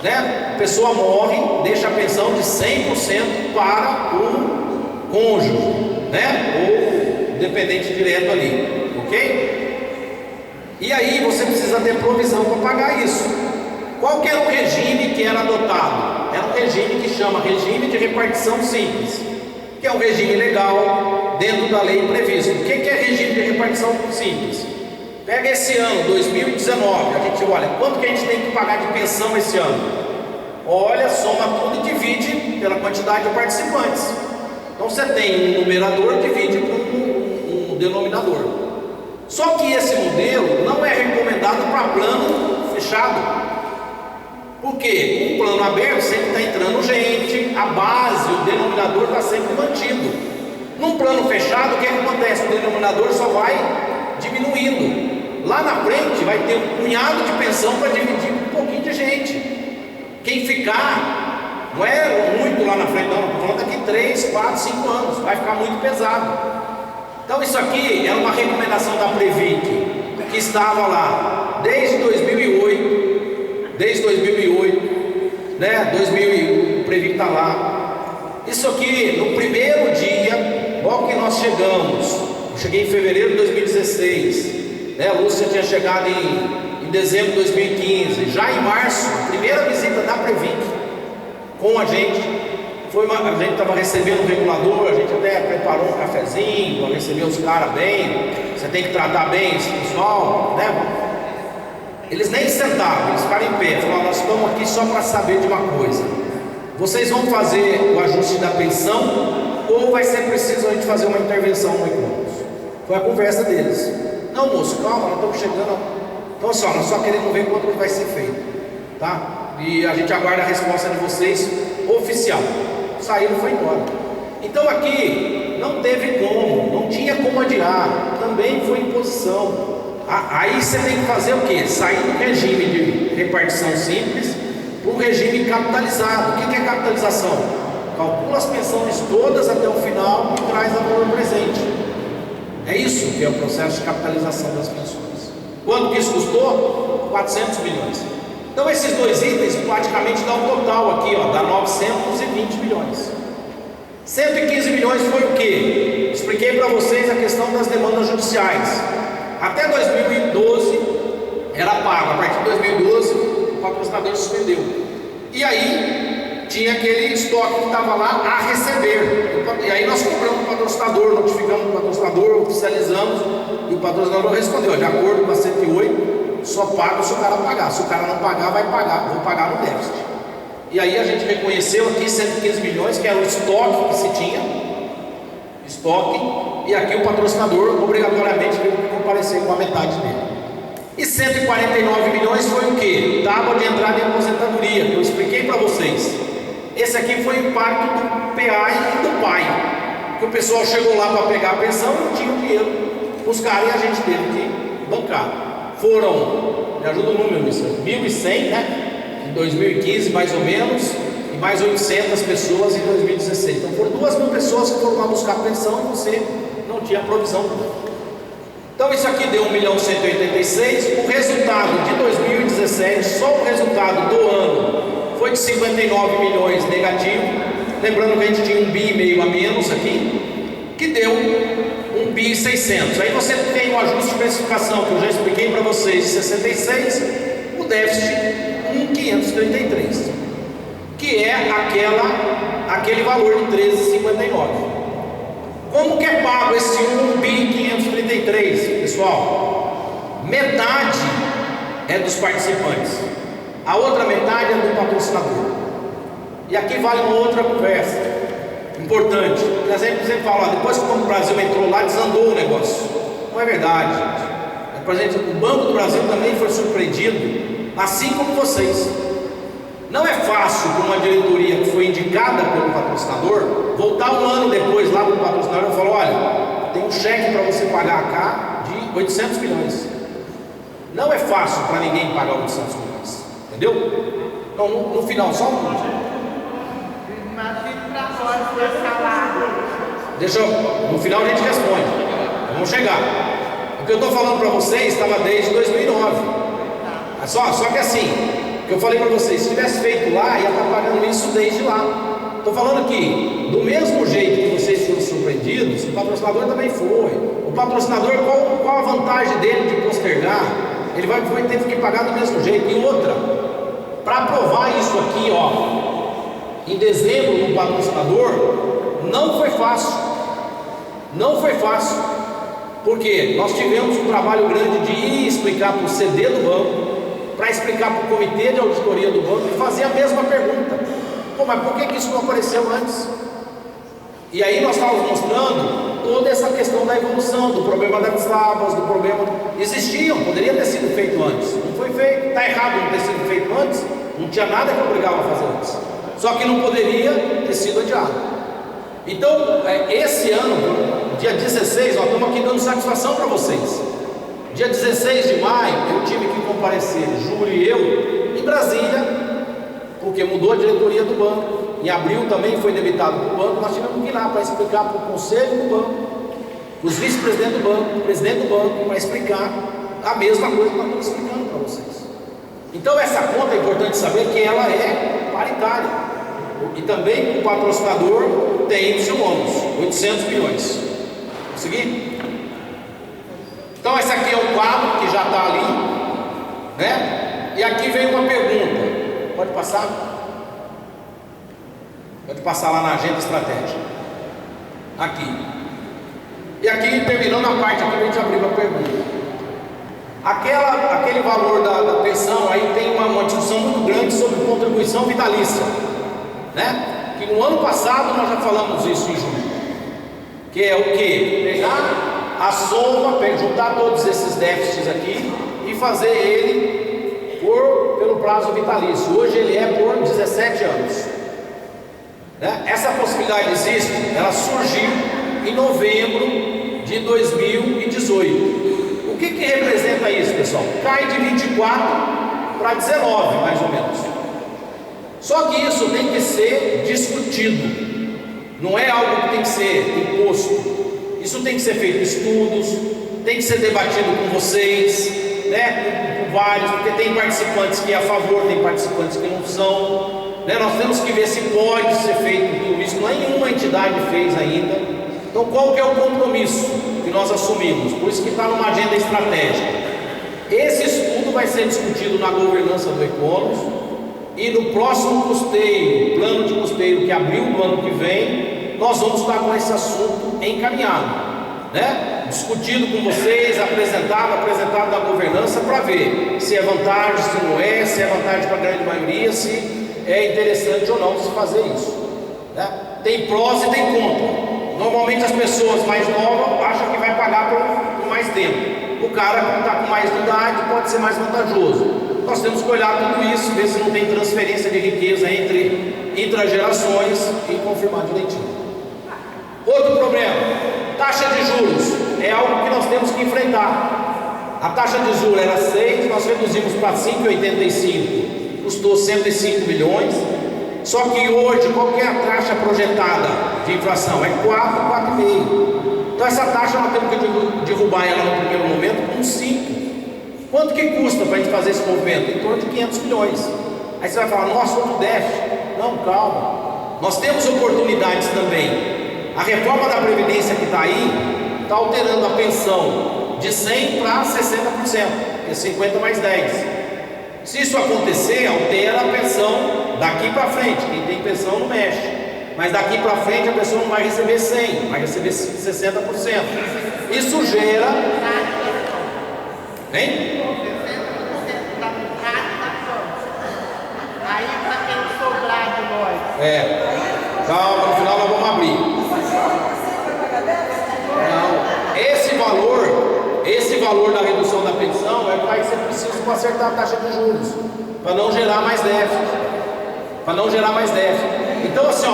né? A pessoa morre, deixa a pensão de 100% para o cônjuge, né? Ou dependente direto ali, ok? E aí você precisa ter provisão para pagar isso. Qual que era o regime que era adotado? Era um regime que chama regime de repartição simples, que é um regime legal dentro da lei previsto. O que é regime de repartição simples? Pega esse ano, 2019, a gente olha quanto que a gente tem que pagar de pensão esse ano. Olha, soma tudo e divide pela quantidade de participantes. Então você tem um numerador, divide por um denominador. Só que esse modelo não é recomendado para plano fechado. Por quê? Um plano aberto sempre está entrando gente, a base, o denominador está sempre mantido. Num plano fechado, o que acontece? O denominador só vai diminuindo. Lá na frente vai ter um punhado de pensão para dividir com um pouquinho de gente. Quem ficar, não é muito lá na frente, não, estou falando daqui 3, 4, 5 anos, vai ficar muito pesado. Então isso aqui é uma recomendação da Previc, que estava lá desde 2008, né? 2000, o Previc está lá. Isso aqui, no primeiro dia, logo que nós chegamos, eu cheguei em fevereiro de 2016, né? A Lúcia tinha chegado em dezembro de 2015. Já em março, a primeira visita da Previc com a gente, a gente estava recebendo o regulador, a gente até preparou um cafezinho para receber os caras bem. Você tem que tratar bem esse pessoal, né? Eles nem sentavam, eles ficaram em pé. Falaram: nós estamos aqui só para saber de uma coisa: vocês vão fazer o ajuste da pensão ou vai ser preciso a gente fazer uma intervenção no Economos? Foi a conversa deles. Não, moço, calma, nós estamos chegando. Então assim, nós só queremos ver quanto que vai ser feito, tá? E a gente aguarda a resposta de vocês oficial. Saíram e foi embora. Então aqui Não teve como, não tinha como adiar, também foi imposição. Aí você tem que fazer o quê? Sair do regime de repartição simples para um regime capitalizado. O que é capitalização? Calcula as pensões todas até o final e traz a valor presente. É isso que é o processo de capitalização das pensões. Quanto que isso custou? 400 milhões. Então esses dois itens praticamente dá um total aqui, ó, dá 920 milhões. 115 milhões foi o quê? Expliquei para vocês a questão das demandas judiciais. Até 2012 era pago, a partir de 2012 o patrocinador suspendeu. E aí tinha aquele estoque que estava lá a receber. E aí nós cobramos o patrocinador, notificamos o patrocinador, oficializamos, e o patrocinador respondeu: de acordo com a 108, só paga se o cara pagar. Se o cara não pagar, vai pagar, vou pagar no déficit. E aí a gente reconheceu aqui 115 milhões, que era o estoque que se tinha, estoque, e aqui o patrocinador obrigatoriamente teve que comparecer com a metade dele. E 149 milhões foi o quê? Tábua de entrada em aposentadoria, que eu expliquei para vocês. Esse aqui foi o impacto do PA e do PAI, que o pessoal chegou lá para pegar a pensão e não tinha o dinheiro, os caras, e a gente teve que bancar. Foram, me ajuda o número, isso, 1.100, né? Em 2015 mais ou menos, e mais 800 pessoas em 2016. Então foram 2.000 pessoas que foram lá buscar a pensão e você não tinha provisão. Então isso aqui deu 1.186.000. O resultado de 2017, só o resultado do ano foi de 59 milhões negativo. Lembrando que a gente tinha 1,5 bi a menos aqui, que deu 1,6 bi. Aí você tem o ajuste de precificação que eu já expliquei para vocês, de 66, o déficit 1.533, que é aquele valor de 13,59. Como que é pago esse 1.533, pessoal? Metade é dos participantes, a outra metade é do patrocinador. E aqui vale uma outra conversa importante. Por exemplo, você fala, depois que o Brasil entrou lá, desandou o negócio. Não é verdade, gente. Por exemplo, o Banco do Brasil também foi surpreendido, assim como vocês. Não é fácil para uma diretoria que foi indicada pelo patrocinador voltar um ano depois lá para o patrocinador e falar: olha, tem um cheque para você pagar cá de 800 milhões. Não é fácil para ninguém pagar 800 milhões, entendeu? Então no final, só um minuto. No final a gente responde. Vamos chegar. O que eu estou falando para vocês estava desde 2009. Só que assim, que eu falei para vocês, se tivesse feito lá, ia estar pagando isso desde lá. Estou falando que, do mesmo jeito que vocês foram surpreendidos, o patrocinador também foi. O patrocinador, qual a vantagem dele de postergar? Ele vai ter que pagar do mesmo jeito. E outra, para aprovar isso aqui, ó, em dezembro, no patrocinador, não foi fácil. Não foi fácil. Porque nós tivemos um trabalho grande de ir explicar para o CD do banco, para explicar para o comitê de auditoria do banco e fazer a mesma pergunta: pô, mas por que isso não apareceu antes? E aí nós estávamos mostrando toda essa questão da evolução, do problema das tábuas, do problema... Existiam, poderia ter sido feito antes, não foi feito. Está errado não ter sido feito antes? Não tinha nada que obrigava a fazer antes, só que não poderia ter sido adiado. Então, esse ano, dia 16, nós estamos aqui dando satisfação para vocês. Dia 16 de maio, eu tive que comparecer, Júlio e eu, em Brasília, porque mudou a diretoria do banco. Em abril também foi debitado para o banco. Nós tivemos que ir lá para explicar para o conselho do banco, os vice-presidentes do banco, o presidente do banco, para explicar a mesma coisa que nós estamos explicando para vocês. Então essa conta é importante saber que ela é paritária. E também o patrocinador tem o seu ônus, 800 milhões. Consegui? Então esse aqui é o quadro que já está ali, né? E aqui vem uma pergunta. Pode passar? Pode passar lá na agenda estratégica. Aqui. E aqui, terminando a parte aqui, a gente abriu a pergunta. Aquele valor da pensão, aí tem uma discussão muito grande sobre contribuição vitalícia, né? Que no ano passado nós já falamos isso em julho. Que é o quê? Pegar a soma, juntar todos esses déficits aqui e fazer ele pelo prazo vitalício. Hoje ele é por 17 anos. Né? Essa possibilidade existe, ela surgiu em novembro de 2018. O que representa isso, pessoal? Cai de 24 para 19, mais ou menos. Só que isso tem que ser discutido. Não é algo que tem que ser imposto. Isso tem que ser feito estudos, tem que ser debatido com vocês, né, com vários, porque tem participantes que é a favor, tem participantes que não são, né? Nós temos que ver se pode ser feito tudo isso. Nenhuma entidade fez ainda. Então qual que é o compromisso que nós assumimos? Por isso que está numa agenda estratégica. Esse estudo vai ser discutido na governança do Econos, e no próximo custeio, plano de custeio que abriu do ano que vem, nós vamos estar com esse assunto encaminhado, né? Discutido com vocês, apresentado na governança, para ver se é vantagem, se não é, se é vantagem para a grande maioria, se é interessante ou não se fazer isso, né? Tem prós e tem contra. Normalmente as pessoas mais novas acham que vai pagar por mais tempo. O cara que está com mais idade pode ser mais vantajoso. Nós temos que olhar tudo isso, ver se não tem transferência de riqueza entre intragerações e confirmar direitinho. Outro problema, taxa de juros, é algo que nós temos que enfrentar. A taxa de juros era 6, nós reduzimos para 5,85, custou 105 milhões. Só que hoje, qual que é a taxa projetada de inflação? É 4, 4,5. Então essa taxa nós temos que derrubar ela no primeiro momento com 5. Quanto que custa para a gente fazer esse movimento? Em torno de 500 milhões. Aí você vai falar, nossa, outro déficit. Não, calma. Nós temos oportunidades também. A reforma da Previdência que está aí, está alterando a pensão de 100% para 60%. É 50 mais 10. Se isso acontecer, altera a pensão daqui para frente. Quem tem pensão não mexe. Mas daqui para frente a pessoa não vai receber 100%, vai receber 60%. Isso gera... Hein? Aí para quem sobrar de nós. Calma, no final nós vamos abrir. Não, esse valor da redução da pensão é que vai ser preciso para acertar a taxa de juros, para não gerar mais déficit. Então assim,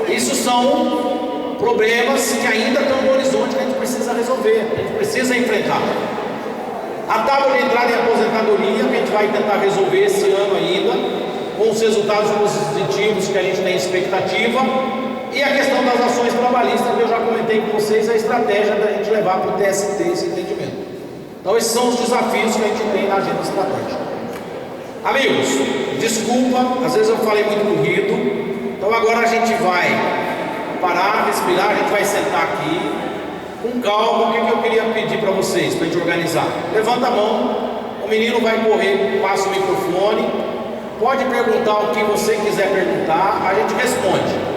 isso são problemas que ainda estão no horizonte, que a gente precisa resolver, a gente precisa enfrentar. A tábua de entrada em aposentadoria, que a gente vai tentar resolver esse ano ainda, com os resultados positivos que a gente tem expectativa, e a questão das ações trabalhistas, que eu já comentei com vocês, a estratégia da gente levar para o TST esse entendimento. Então esses são os desafios que a gente tem na agenda estratégica. Amigos, desculpa, às vezes eu falei muito corrido, então agora a gente vai parar, respirar, a gente vai sentar aqui, com calma. O que eu queria pedir para vocês, para a gente organizar? Levanta a mão, o menino vai correr, passa o microfone, pode perguntar o que você quiser perguntar, a gente responde.